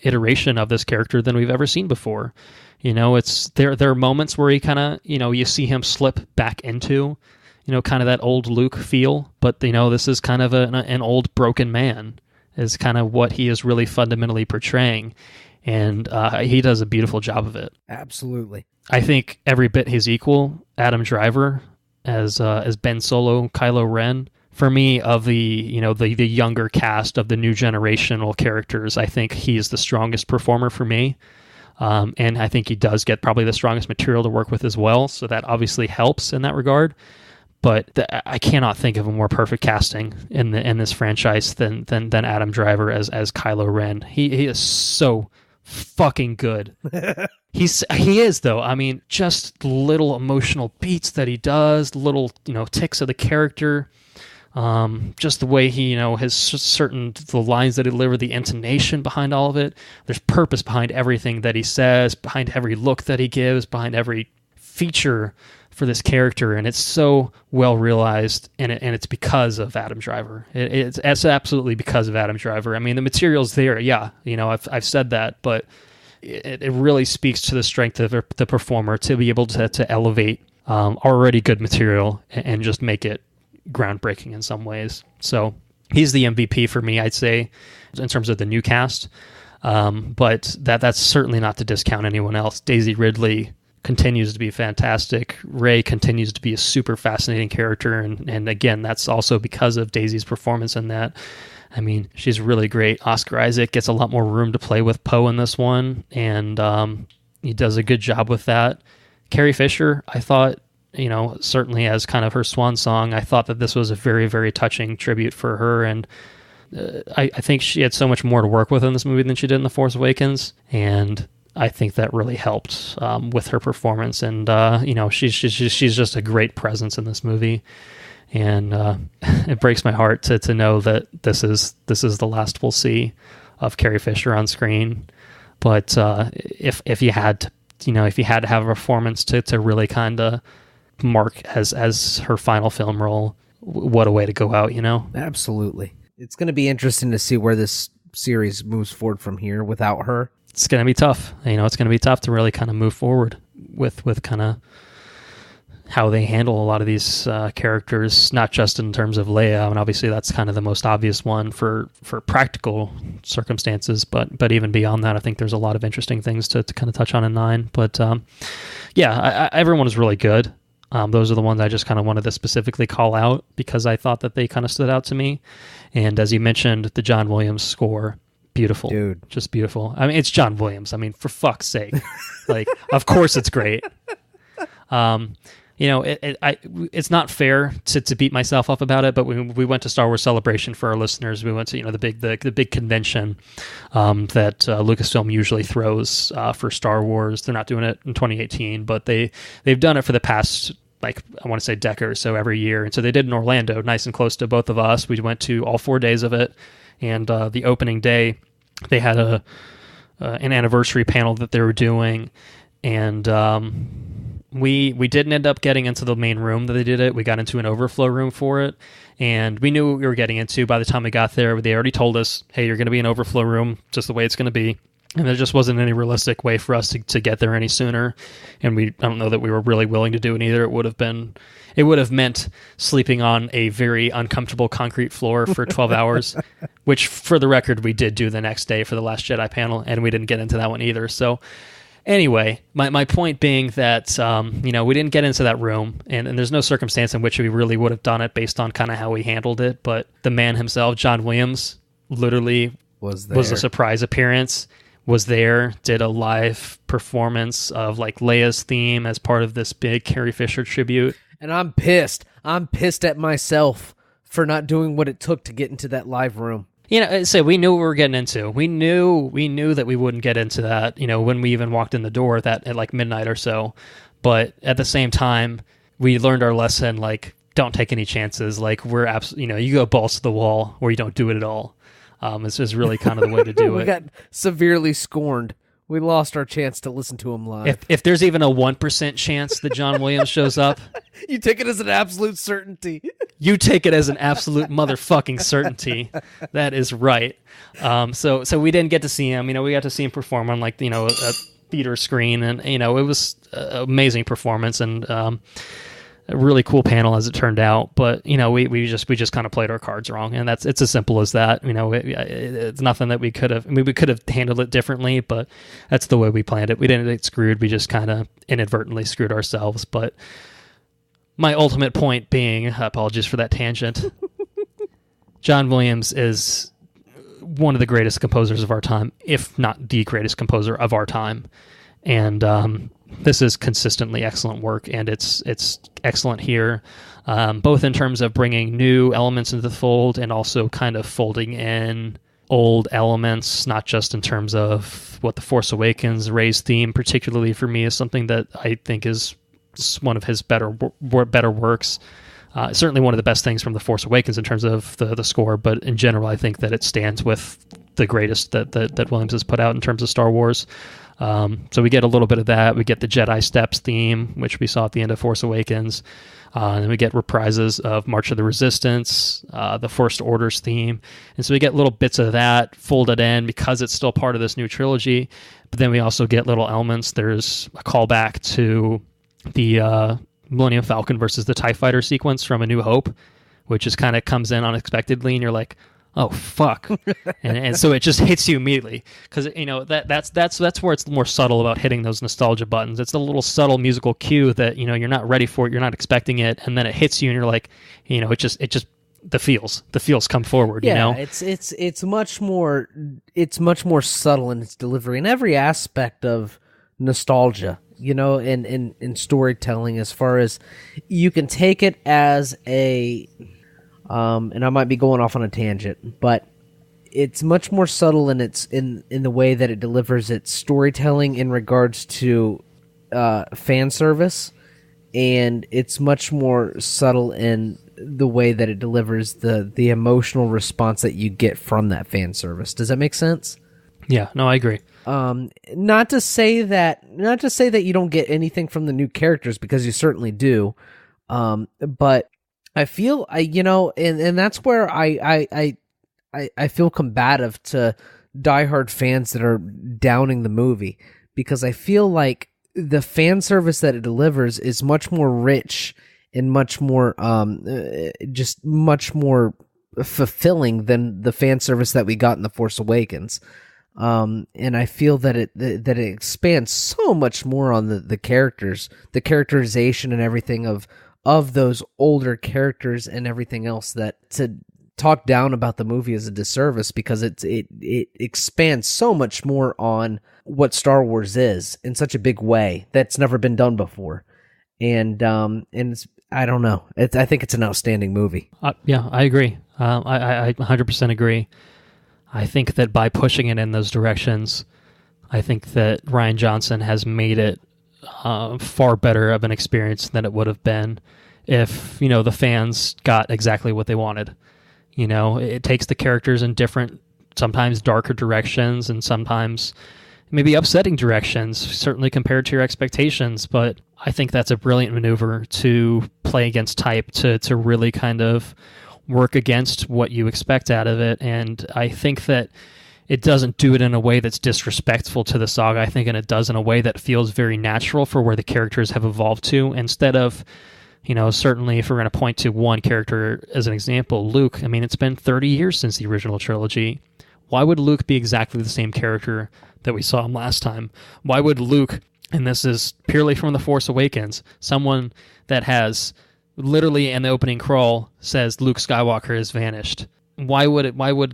iteration of this character than we've ever seen before. There are moments where he kind of, you see him slip back into, kind of that old Luke feel. But, this is kind of an old broken man is kind of what he is really fundamentally portraying. And he does a beautiful job of it. Absolutely. I think every bit his equal, Adam Driver as Ben Solo, Kylo Ren. For me, of the the younger cast of the new generational characters, I think he's the strongest performer for me. And I think he does get probably the strongest material to work with as well, so that obviously helps in that regard. But I cannot think of a more perfect casting in this franchise than Adam Driver as Kylo Ren. He is so fucking good. He is, though. I mean, just little emotional beats that he does, little ticks of the character. Just the way he, has the lines that he deliver, the intonation behind all of it. There's purpose behind everything that he says, behind every look that he gives, behind every feature for this character, and it's so well realized, and it's because of Adam Driver. It's absolutely because of Adam Driver. I mean, the material's there, yeah. I've said that, but it really speaks to the strength of the performer to be able to elevate already good material and just make it groundbreaking in some ways. So he's the MVP for me, I'd say, in terms of the new cast. But that's certainly not to discount anyone else. Daisy Ridley continues to be fantastic. Rey continues to be a super fascinating character, and again, that's also because of Daisy's performance in that. I mean, she's really great. Oscar Isaac gets a lot more room to play with Poe in this one, and he does a good job with that. Carrie Fisher, I thought, certainly as kind of her swan song, I thought that this was a very, very touching tribute for her, and I think she had so much more to work with in this movie than she did in The Force Awakens, and I think that really helped with her performance, and she's just a great presence in this movie, and it breaks my heart to know that this is the last we'll see of Carrie Fisher on screen. But if you had to, if you had to have a performance to really kind of mark as her final film role, what a way to go out, Absolutely. It's going to be interesting to see where this series moves forward from here without her. It's going to be tough. It's going to be tough to really kind of move forward with kind of how they handle a lot of these characters, not just in terms of Leia. I mean, obviously that's kind of the most obvious one for practical circumstances, but even beyond that, I think there's a lot of interesting things to kind of touch on in 9. But everyone is really good. Those are the ones I just kind of wanted to specifically call out because I thought that they kind of stood out to me. And as you mentioned, the John Williams score, beautiful. Dude. Just beautiful. I mean, it's John Williams. I mean, for fuck's sake. Of course it's great. It's not fair to beat myself up about it, but we went to Star Wars Celebration for our listeners. We went to the big convention that Lucasfilm usually throws for Star Wars. They're not doing it in 2018, but they've done it for the past, I want to say, decade or so every year. And so they did in Orlando, nice and close to both of us. We went to all 4 days of it, and the opening day they had an anniversary panel that they were doing, and We didn't end up getting into the main room that they did it. We got into an overflow room for it, and we knew what we were getting into by the time we got there. They already told us, hey, you're going to be in overflow room, just the way it's going to be. And there just wasn't any realistic way for us to get there any sooner. And I don't know that we were really willing to do it either. It would have meant sleeping on a very uncomfortable concrete floor for 12 hours, which for the record, we did do the next day for the Last Jedi panel, and we didn't get into that one either. So anyway, my point being that, we didn't get into that room, and there's no circumstance in which we really would have done it based on kind of how we handled it. But the man himself, John Williams, literally was a surprise appearance. Was there, did a live performance of like Leia's theme as part of this big Carrie Fisher tribute. And I'm pissed. I'm pissed at myself for not doing what it took to get into that live room. So we knew what we were getting into. We knew that we wouldn't get into that, when we even walked in the door at like midnight or so. But at the same time, we learned our lesson, like, don't take any chances. Like, we're you go balls to the wall or you don't do it at all. It's just really kind of the way to do it. We got severely scorned. We lost our chance to listen to him live. If there's even a 1% chance that John Williams shows up, you take it as an absolute certainty. You take it as an absolute motherfucking certainty. That is right. So we didn't get to see him. We got to see him perform on like a theater screen, and it was an amazing performance and a really cool panel as it turned out. But we just kind of played our cards wrong, and it's as simple as that. It's nothing that we could have. We could have handled it differently, but that's the way we planned it. We didn't get screwed. We just kind of inadvertently screwed ourselves. But my ultimate point being, apologies for that tangent, John Williams is one of the greatest composers of our time, if not the greatest composer of our time. And this is consistently excellent work, and it's excellent here, both in terms of bringing new elements into the fold and also kind of folding in old elements, not just in terms of what The Force Awakens, Rey's theme, particularly for me, is something that I think is one of his better works. Certainly one of the best things from The Force Awakens in terms of the score, but in general, I think that it stands with the greatest that Williams has put out in terms of Star Wars. So we get a little bit of that. We get the Jedi Steps theme, which we saw at the end of Force Awakens. And then we get reprises of March of the Resistance, the First Order's theme. And so we get little bits of that folded in because it's still part of this new trilogy. But then we also get little elements. There's a callback to the Millennium Falcon versus the TIE Fighter sequence from A New Hope, which just kind of comes in unexpectedly, and you're like, oh fuck, and so it just hits you immediately because that's where it's more subtle about hitting those nostalgia buttons. It's a little subtle musical cue that you're not ready for it, you're not expecting it, and then it hits you, and you're like, it just the feels come forward. It's much more subtle in its delivery in every aspect of nostalgia. In storytelling, as far as you can take it as a. And I might be going off on a tangent, but it's much more subtle in the way that it delivers its storytelling in regards to fan service, and it's much more subtle in the way that it delivers the emotional response that you get from that fan service. Does that make sense? Yeah, no, I agree. Not to say that you don't get anything from the new characters, because you certainly do, but I feel and that's where I feel combative to diehard fans that are downing the movie, because I feel like the fan service that it delivers is much more rich and much more just much more fulfilling than the fan service that we got in The Force Awakens. And I feel that it expands so much more on the characters, the characterization and everything of those older characters and everything else, that to talk down about the movie is a disservice, because it expands so much more on what Star Wars is in such a big way that's never been done before. And it's, I don't know. I think it's an outstanding movie. Yeah, I agree. I 100% agree. I think that by pushing it in those directions, I think that Rian Johnson has made it far better of an experience than it would have been if, the fans got exactly what they wanted. It takes the characters in different, sometimes darker directions, and sometimes maybe upsetting directions, certainly compared to your expectations, but I think that's a brilliant maneuver to play against type, to really kind of work against what you expect out of it. And I think that it doesn't do it in a way that's disrespectful to the saga. I think, and it does in a way that feels very natural for where the characters have evolved to. Instead of, certainly if we're going to point to one character as an example, Luke, I mean, it's been 30 years since the original trilogy. Why would Luke be exactly the same character that we saw him last time? Why would Luke, and this is purely from The Force Awakens, someone that has literally in the opening crawl says Luke Skywalker has vanished. Why would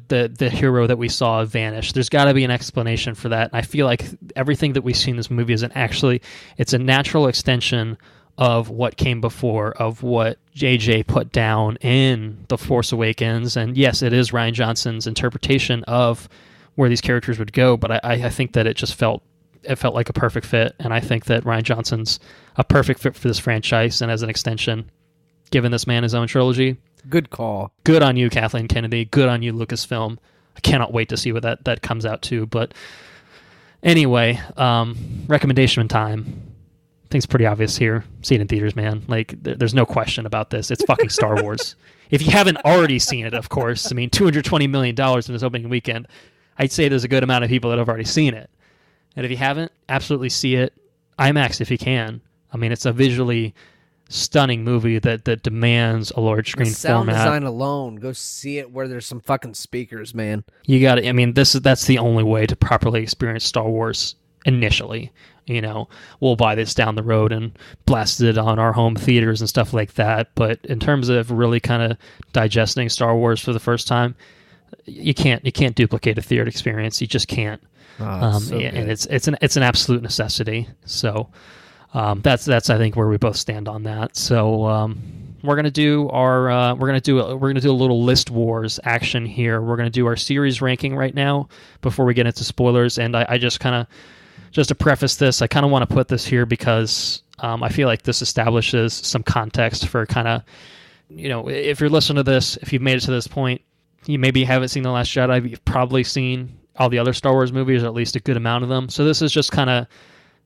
the hero that we saw vanish? There's got to be an explanation for that. I feel like everything that we see in this movie is it's a natural extension of what came before, of what JJ put down in The Force Awakens. And yes, it is Rian Johnson's interpretation of where these characters would go, but I think that it felt like a perfect fit, and I think that Rian Johnson's a perfect fit for this franchise, and as an extension, giving this man his own trilogy. Good call. Good on you, Kathleen Kennedy. Good on you, Lucasfilm. I cannot wait to see what that comes out to. But anyway, recommendation time. I think it's pretty obvious here. See it in theaters, man. Like, there's no question about this. It's fucking Star Wars. If you haven't already seen it, of course. I mean, $220 million in this opening weekend. I'd say there's a good amount of people that have already seen it. And if you haven't, absolutely see it. IMAX if you can. I mean, it's a visually stunning movie that demands a large screen sound format. Design alone, go see it where there's some fucking speakers, man. You got it. I mean, that's the only way to properly experience Star Wars initially. We'll buy this down the road and blast it on our home theaters and stuff like that. But in terms of really kind of digesting Star Wars for the first time, you can't duplicate a theater experience. You just can't. And it's an absolute necessity. So that's I think where we both stand on that. So we're gonna do a little list wars action here. We're gonna do our series ranking right now before we get into spoilers. And I just to preface this, I kind of want to put this here because I feel like this establishes some context for kind of, if you're listening to this, if you've made it to this point, you maybe haven't seen The Last Jedi, but you've probably seen all the other Star Wars movies, or at least a good amount of them. So this is just kind of,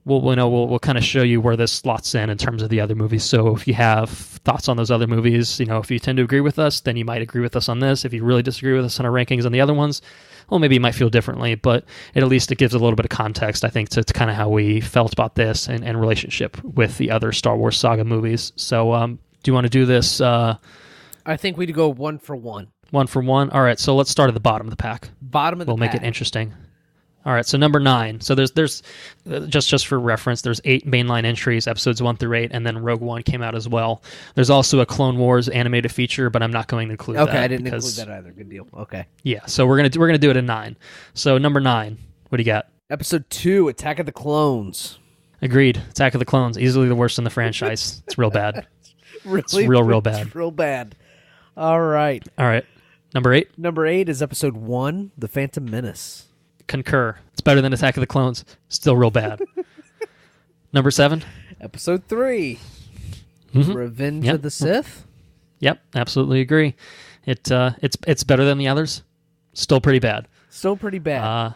we'll kind of show you where this slots in terms of the other movies. So if you have thoughts on those other movies, if you tend to agree with us, then you might agree with us on this. If you really disagree with us on our rankings on the other ones, well, maybe you might feel differently, but at least it gives a little bit of context, I think, to kind of how we felt about this and relationship with the other Star Wars saga movies. So do you want to do this? I think we'd go one for one. One for one? All right, so let's start at the bottom of the pack. We'll make it interesting. All right, so number 9. So there's just for reference, there's 8 mainline entries, episodes 1 through 8, and then Rogue One came out as well. There's also a Clone Wars animated feature, but I'm not going to include that. Okay, I didn't include that either. Good deal. Okay. Yeah, so we're gonna do it at 9. So number 9, what do you got? Episode 2, Attack of the Clones. Agreed. Attack of the Clones, easily the worst in the franchise. It's real bad. Really? It's real bad. It's real bad. All right. Number 8? Number 8 is episode 1, The Phantom Menace. Concur. It's better than Attack of the Clones. Still real bad. Number 7? Episode 3, Revenge of the Sith. Yep, absolutely agree. It's better than the others. Still pretty bad. All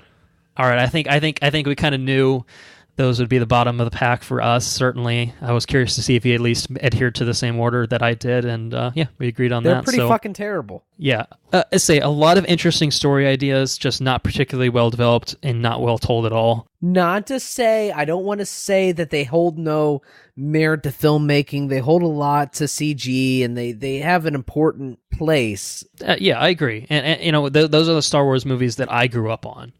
right, I think we kind of knew those would be the bottom of the pack for us, certainly. I was curious to see if you at least adhered to the same order that I did, and we agreed on that. They're pretty fucking terrible. Yeah. I say a lot of interesting story ideas, just not particularly well developed and not well told at all. I don't want to say that they hold no merit to filmmaking. They hold a lot to CG, and they have an important place. Yeah, I agree. And those are the Star Wars movies that I grew up on.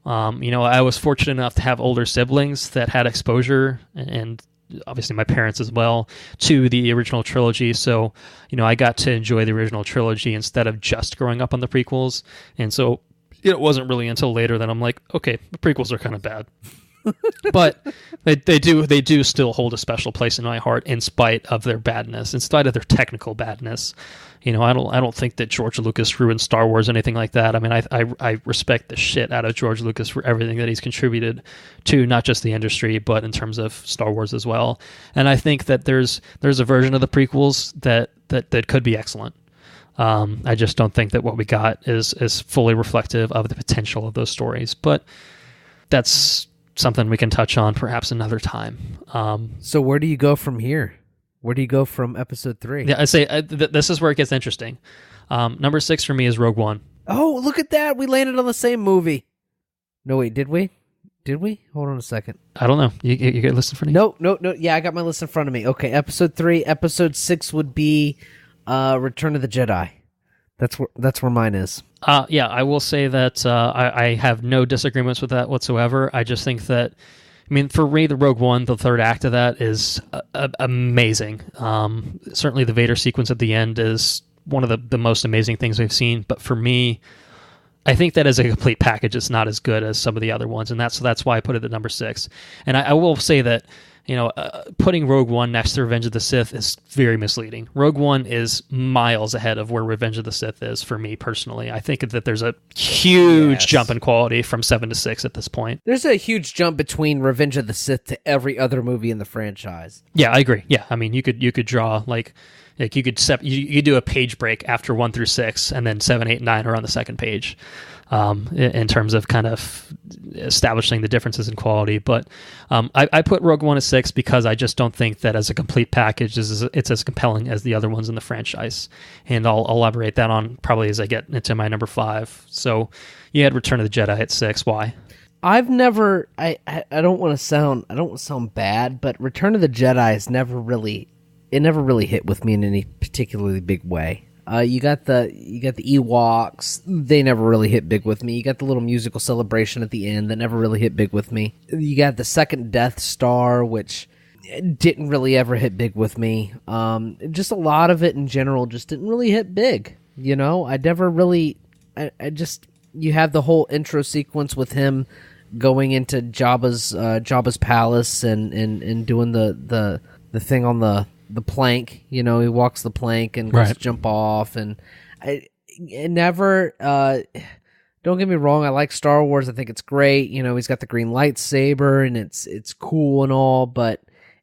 I was fortunate enough to have older siblings that had exposure, and obviously my parents as well, to the original trilogy. So, I got to enjoy the original trilogy instead of just growing up on the prequels. And so it wasn't really until later that I'm like, okay, the prequels are kind of bad. But they do still hold a special place in my heart in spite of their badness, in spite of their technical badness. I don't think that George Lucas ruined Star Wars or anything like that. I mean, I respect the shit out of George Lucas for everything that he's contributed to not just the industry, but in terms of Star Wars as well. And I think that there's a version of the prequels that could be excellent. I just don't think that what we got is fully reflective of the potential of those stories. But that's something we can touch on perhaps another time. So where do you go from here? Where do you go from episode 3? Yeah, I say this is where it gets interesting. Number 6 for me is Rogue One. Oh, look at that. We landed on the same movie. No, wait, did we? Did we? Hold on a second. I don't know. You got a list in front of you? No. Yeah, I got my list in front of me. Okay, episode 3. Episode 6 would be Return of the Jedi. That's where mine is. Yeah, I will say that I have no disagreements with that whatsoever. I just think that, I mean, for me, the Rogue One, the third act of that is amazing. Certainly the Vader sequence at the end is one of the most amazing things we've seen. But for me, I think that as a complete package, it's not as good as some of the other ones. And that's why I put it at number 6. And I will say that, putting Rogue One next to Revenge of the Sith is very misleading. Rogue One is miles ahead of where Revenge of the Sith is for me personally. I think that there's a huge jump in quality from 7 to 6 at this point. There's a huge jump between Revenge of the Sith to every other movie in the franchise. Yeah, I agree. Yeah, I mean, you could draw like you could do a page break after 1 through 6, and then 7, 8, 9 are on the second page. In terms of kind of establishing the differences in quality. But I put Rogue One at 6 because I just don't think that as a complete package it's as compelling as the other ones in the franchise. And I'll elaborate that on probably as I get into my number 5. So you had Return of the Jedi at 6. Why? I've never, I don't want to sound bad, but Return of the Jedi has never really hit with me in any particularly big way. You got the Ewoks. They never really hit big with me. You got the little musical celebration at the end that never really hit big with me. You got the second Death Star, which didn't really ever hit big with me. Just a lot of it in general just didn't really hit big. I never really. You have the whole intro sequence with him going into Jabba's palace and doing the thing on the plank, he walks the plank and goes to jump off, and it never, don't get me wrong, I like Star Wars, I think it's great, he's got the green lightsaber, and it's cool and all,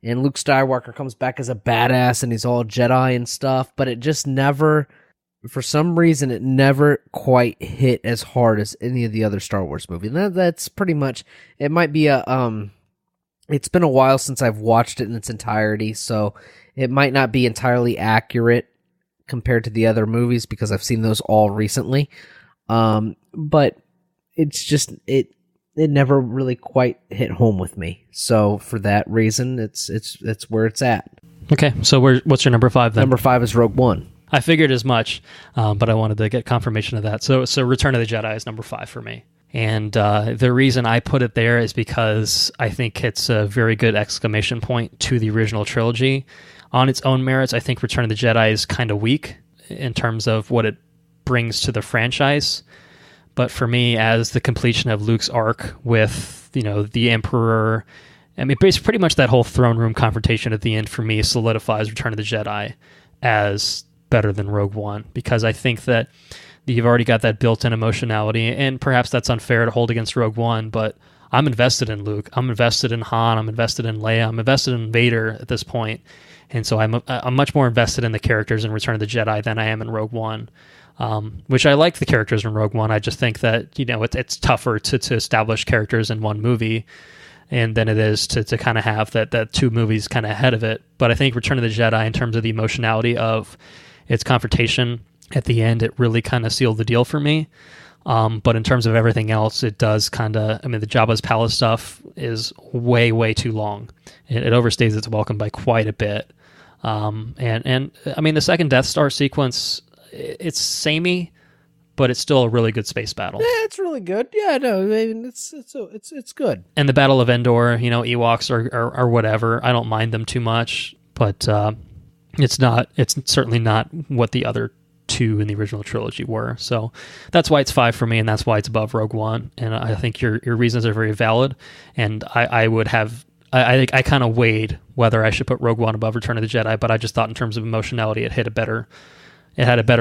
and Luke Skywalker comes back as a badass, and he's all Jedi and stuff, but it just never, for some reason, it never quite hit as hard as any of the other Star Wars movies, and that's pretty much, it might be it's been a while since I've watched it in its entirety, so it might not be entirely accurate compared to the other movies because I've seen those all recently. But it's just it never really quite hit home with me. So for that reason, it's where it's at. Okay, so what's your number 5 then? Number 5 is Rogue One. I figured as much, but I wanted to get confirmation of that. So Return of the Jedi is number 5 for me. And the reason I put it there is because I think it's a very good exclamation point to the original trilogy. On its own merits, I think Return of the Jedi is kind of weak in terms of what it brings to the franchise. But for me, as the completion of Luke's arc with, the Emperor, I mean, basically pretty much that whole throne room confrontation at the end for me solidifies Return of the Jedi as better than Rogue One, because I think that you've already got that built-in emotionality, and perhaps that's unfair to hold against Rogue One, but I'm invested in Luke, I'm invested in Han, I'm invested in Leia, I'm invested in Vader at this point, and so I'm much more invested in the characters in Return of the Jedi than I am in Rogue One, which I like the characters in Rogue One. I just think that, it's tougher to establish characters in one movie and than it is to kind of have that 2 movies kind of ahead of it. But I think Return of the Jedi, in terms of the emotionality of its confrontation at the end, it really kind of sealed the deal for me. But in terms of everything else, it does kind of, the Jabba's palace stuff is way, way too long. It overstays its welcome by quite a bit. And the second Death Star sequence, it's samey, but it's still a really good space battle. Yeah, it's really good. Yeah, no, it's good. And the Battle of Endor, Ewoks are whatever. I don't mind them too much, but it's certainly not what the other 2 in the original trilogy were. So that's why it's 5 for me, and that's why it's above Rogue One. And I think your reasons are very valid. And I kind of weighed whether I should put Rogue One above Return of the Jedi, but I just thought in terms of emotionality, it had a better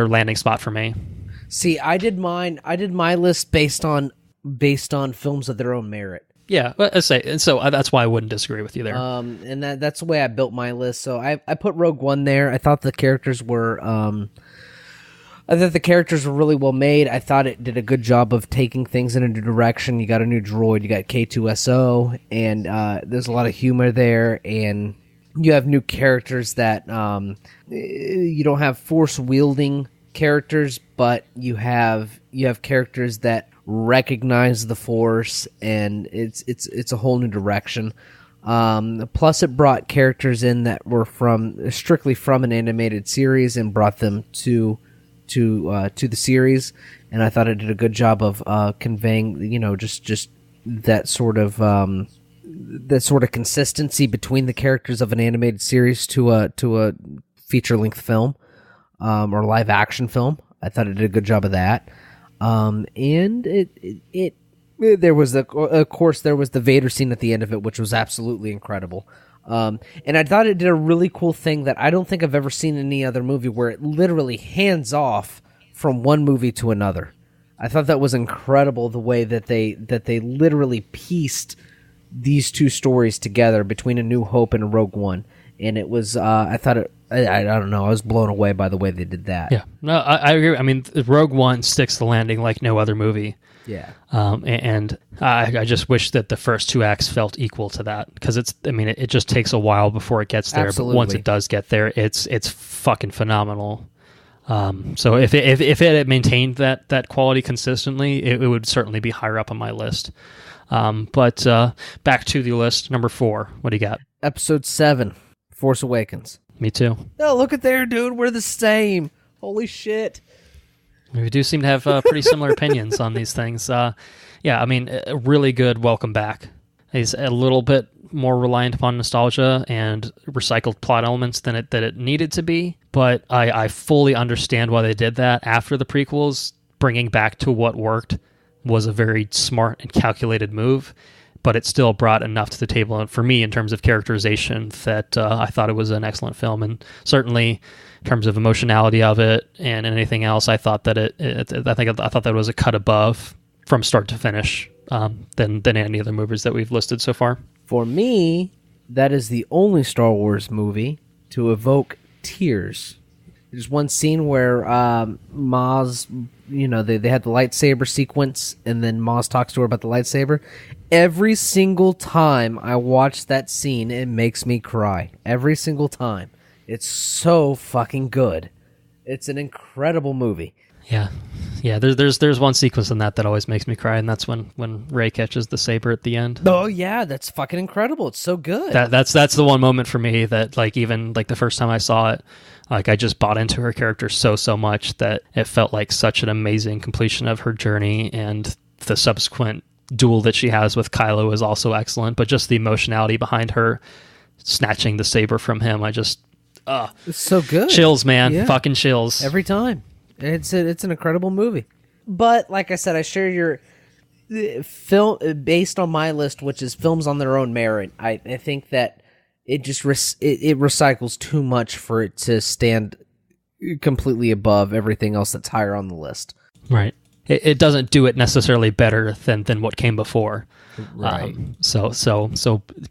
landing spot for me. See, I did my list based on films of their own merit. Yeah, so that's why I wouldn't disagree with you there. And that's the way I built my list. So I put Rogue One there. I thought the characters were I thought the characters were really well made. I thought it did a good job of taking things in a new direction. You got a new droid, you got K2SO, and there's a lot of humor there, and you have new characters that you don't have force-wielding characters, but you have characters that recognize the Force, and it's a whole new direction. Plus, it brought characters in that were strictly from an animated series and brought them to the series, and I thought it did a good job of conveying, just that sort of consistency between the characters of an animated series to a feature-length film or live-action film. I thought it did a good job of that. And there was of course there was the Vader scene at the end of it, which was absolutely incredible. And I thought it did a really cool thing that I don't think I've ever seen in any other movie, where it literally hands off from one movie to another. I thought that was incredible, the way that they literally pieced these two stories together between A New Hope and Rogue One. And it was, I don't know, I was blown away by the way they did that. Yeah, no, I agree. I mean, Rogue One sticks the landing like no other movie. Yeah. And I just wish that the first two acts felt equal to that, because it just takes a while before it gets there. Absolutely. But once it does get there, it's fucking phenomenal. So if it had maintained that quality consistently, it would certainly be higher up on my list. But back to the list, number 4. What do you got? Episode 7, Force Awakens. Me too. Oh, look at there, dude. We're the same. Holy shit. We do seem to have pretty similar opinions on these things. A really good welcome back. He's a little bit more reliant upon nostalgia and recycled plot elements than it needed to be, but I fully understand why they did that. After the prequels, bringing back to what worked was a very smart and calculated move, but it still brought enough to the table, and for me, in terms of characterization, that I thought it was an excellent film. And certainly in terms of emotionality of it and anything else, I thought that I thought that was a cut above from start to finish than any other movies that we've listed so far. For me, that is the only Star Wars movie to evoke tears. There's one scene where Maz, they had the lightsaber sequence, and then Maz talks to her about the lightsaber. Every single time I watch that scene, it makes me cry. Every single time. It's so fucking good. It's an incredible movie. Yeah. There's one sequence in that always makes me cry, and that's when Rey catches the saber at the end. Oh yeah, that's fucking incredible. It's so good. That's the one moment for me that, like, even like the first time I saw it, like, I just bought into her character so much that it felt like such an amazing completion of her journey, and the subsequent duel that she has with Kylo is also excellent. But just the emotionality behind her snatching the saber from him, it's so good. Chills, man. Yeah. Fucking chills. Every time. It's an incredible movie. But like I said, I share your film based on my list, which is films on their own merit. I think that it just it recycles too much for it to stand completely above everything else that's higher on the list. Right. It doesn't do it necessarily better than what came before. Right. So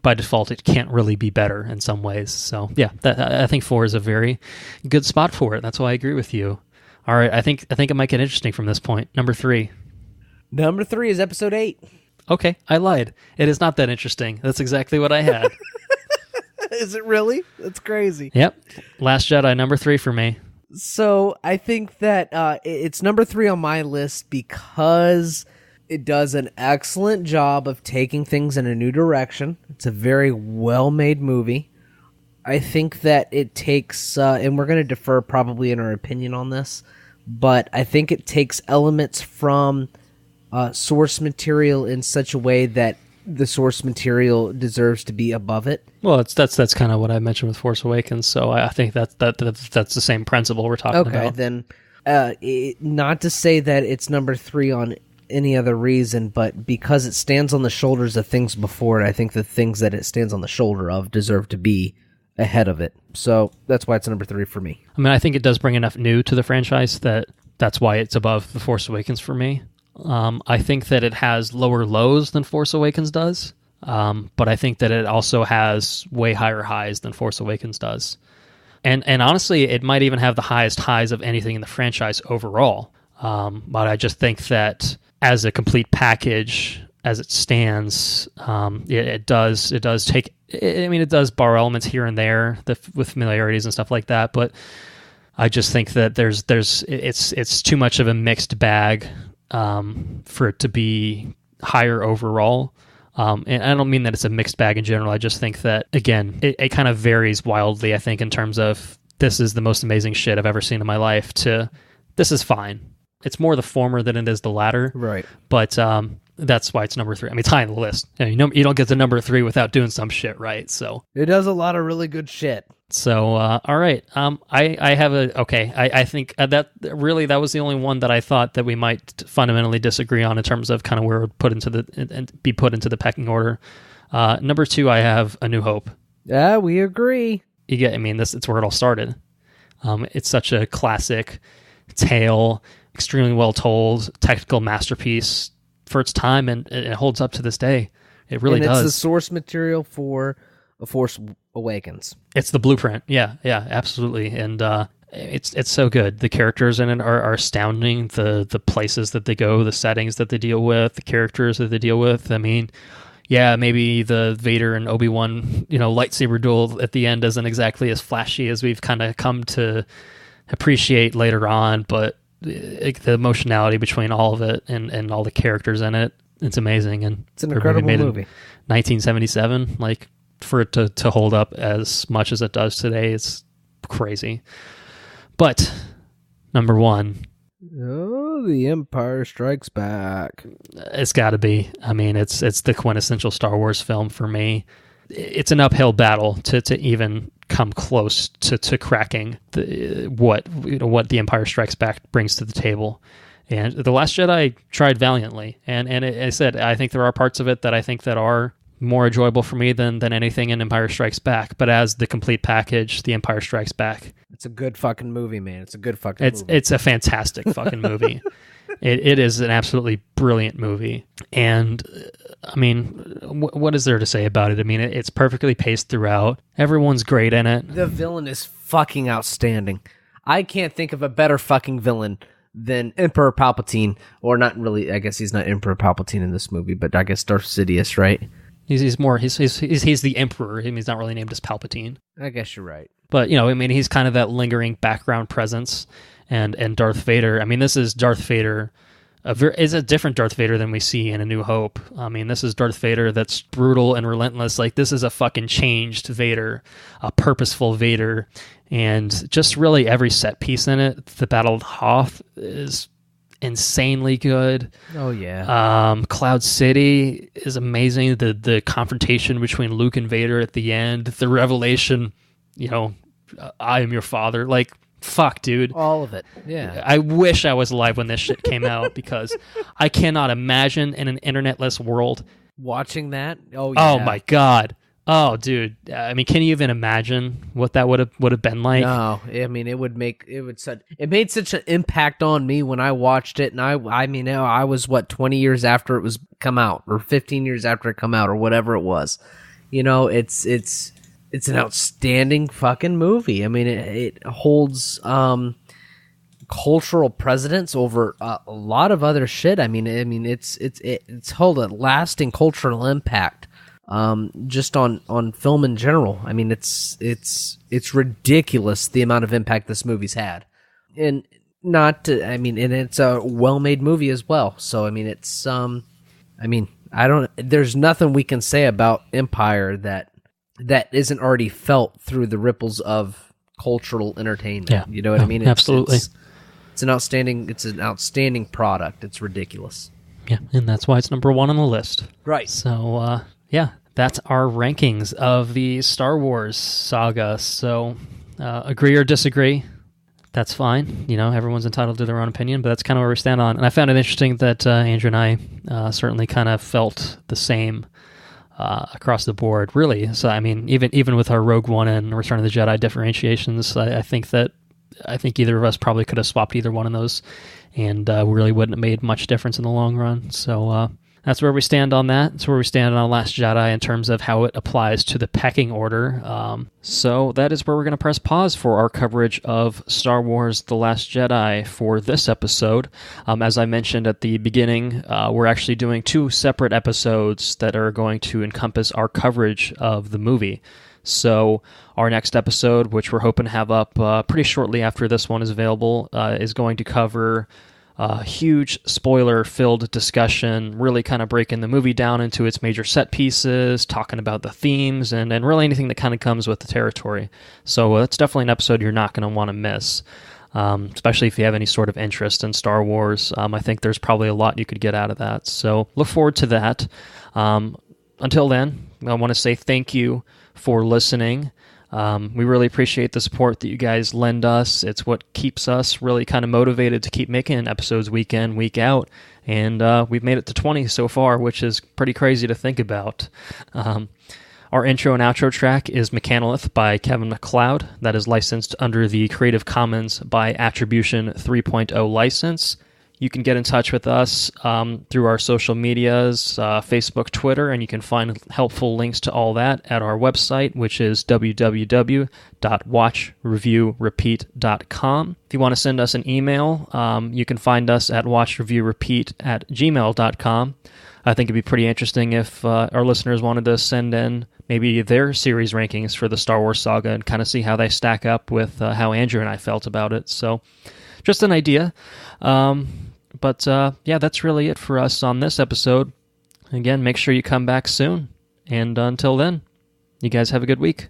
by default, it can't really be better in some ways. So yeah, I think 4 is a very good spot for it. That's why I agree with you. All right, I think it might get interesting from this point. Number 3. Number 3 is episode 8. Okay, I lied. It is not that interesting. That's exactly what I had. Is it really? That's crazy. Yep. Last Jedi, number 3 for me. So I think that it's number 3 on my list because it does an excellent job of taking things in a new direction. It's a very well-made movie. I think that it takes, and we're going to defer probably in our opinion on this, but I think it takes elements from source material in such a way that the source material deserves to be above it. Well, that's kind of what I mentioned with Force Awakens, so I think that's the same principle we're talking about. Okay, then not to say that it's number 3 on any other reason, but because it stands on the shoulders of things before it, I think the things that it stands on the shoulder of deserve to be ahead of it. So that's why it's number 3 for me. I mean, I think it does bring enough new to the franchise that's why it's above The Force Awakens for me. I think that it has lower lows than Force Awakens does, but I think that it also has way higher highs than Force Awakens does. And honestly, it might even have the highest highs of anything in the franchise overall. But I just think that as a complete package, as it stands, it does take. I mean, it does borrow elements here and there with familiarities and stuff like that. But I just think that it's too much of a mixed bag for it to be higher overall. And I don't mean that it's a mixed bag in general. I just think that, again, it kind of varies wildly, I think, in terms of this is the most amazing shit I've ever seen in my life to this is fine. It's more the former than it is the latter. Right. But that's why it's number 3. I mean, it's high on the list. You don't get to number 3 without doing some shit, right? So it does a lot of really good shit. So, all right. I have I think that was the only one that I thought that we might fundamentally disagree on in terms of kind of where it would be put into the pecking order. Number 2, I have A New Hope. Yeah, we agree. It's where it all started. It's such a classic tale, extremely well told, technical masterpiece for its time, and it holds up to this day. It really does. It's the source material for A Force Awakens. It's the blueprint. Yeah, absolutely. And it's so good. The characters in it are astounding. The places that they go, the settings that they deal with, the characters that they deal with. I mean, yeah, maybe the Vader and Obi-Wan, lightsaber duel at the end isn't exactly as flashy as we've kind of come to appreciate later on, but the emotionality between all of it and all the characters in it, it's amazing. And it's an incredible movie. 1977, like, for it to hold up as much as it does today, it's crazy. But number 1, The Empire Strikes Back. It's got to be. I mean, it's the quintessential Star Wars film for me. It's an uphill battle to even come close to cracking what The Empire Strikes Back brings to the table. And The Last Jedi tried valiantly, and I said I think there are parts of it that I think that are more enjoyable for me than anything in Empire Strikes Back. But as the complete package, The Empire Strikes Back. It's a good fucking movie, man. It's a good fucking movie. It's a fantastic fucking movie. It is an absolutely brilliant movie. And, I mean, what is there to say about it? I mean, it's perfectly paced throughout. Everyone's great in it. The villain is fucking outstanding. I can't think of a better fucking villain than Emperor Palpatine. Or not really, I guess he's not Emperor Palpatine in this movie, but I guess Darth Sidious, right? He's the Emperor. I mean, he's not really named as Palpatine. I guess you're right. But, I mean, he's kind of that lingering background presence. And Darth Vader, I mean, this is Darth Vader. Is a different Darth Vader than we see in A New Hope. I mean, this is Darth Vader that's brutal and relentless. Like, this is a fucking changed Vader, a purposeful Vader. And just really every set piece in it, the Battle of Hoth is insanely good. Oh yeah. Cloud City is amazing. The confrontation between Luke and Vader at the end, the revelation, I am your father. Like, fuck, dude. All of it. Yeah. I wish I was alive when this shit came out because I cannot imagine in an internetless world watching that. Oh yeah. Oh my god. Oh, dude. I mean, can you even imagine what that would have been like? No, I mean, it made such an impact on me when I watched it, and I was 20 years after it was come out, or 15 years after it come out, or whatever it was. It's an outstanding fucking movie. I mean, it holds cultural precedence over a lot of other shit. I mean, it's held a lasting cultural impact. Just on film in general. I mean, it's ridiculous the amount of impact this movie's had, and it's a well-made movie as well. So I mean, there's nothing we can say about Empire that isn't already felt through the ripples of cultural entertainment. Yeah. You know what I mean? Absolutely. It's an outstanding product. It's ridiculous. Yeah, and that's why it's number 1 on the list. Right. So, yeah, that's our rankings of the Star Wars saga. So, agree or disagree, that's fine. Everyone's entitled to their own opinion, but that's kind of where we stand on. And I found it interesting that Andrew and I certainly kind of felt the same across the board, really. So, I mean, even with our Rogue One and Return of the Jedi differentiations, I think either of us probably could have swapped either one of those, and really wouldn't have made much difference in the long run. So, that's where we stand on that. That's where we stand on Last Jedi in terms of how it applies to the pecking order. So that is where we're going to press pause for our coverage of Star Wars The Last Jedi for this episode. As I mentioned at the beginning, we're actually doing 2 separate episodes that are going to encompass our coverage of the movie. So our next episode, which we're hoping to have up pretty shortly after this one is available, is going to cover a huge spoiler-filled discussion, really kind of breaking the movie down into its major set pieces, talking about the themes, and really anything that kind of comes with the territory. So that's definitely an episode you're not going to want to miss, especially if you have any sort of interest in Star Wars. I think there's probably a lot you could get out of that. So look forward to that. Until then, I want to say thank you for listening. We really appreciate the support that you guys lend us. It's what keeps us really kind of motivated to keep making episodes week in, week out. And we've made it to 20 so far, which is pretty crazy to think about. Our intro and outro track is Mechanolith by Kevin MacLeod. That is licensed under the Creative Commons by Attribution 3.0 license. You can get in touch with us through our social medias, Facebook, Twitter, and you can find helpful links to all that at our website, which is www.watchreviewrepeat.com. If you want to send us an email, you can find us at watchreviewrepeat@gmail.com. I think it'd be pretty interesting if our listeners wanted to send in maybe their series rankings for the Star Wars saga and kind of see how they stack up with how Andrew and I felt about it. So just an idea. But that's really it for us on this episode. Again, make sure you come back soon. And until then, you guys have a good week.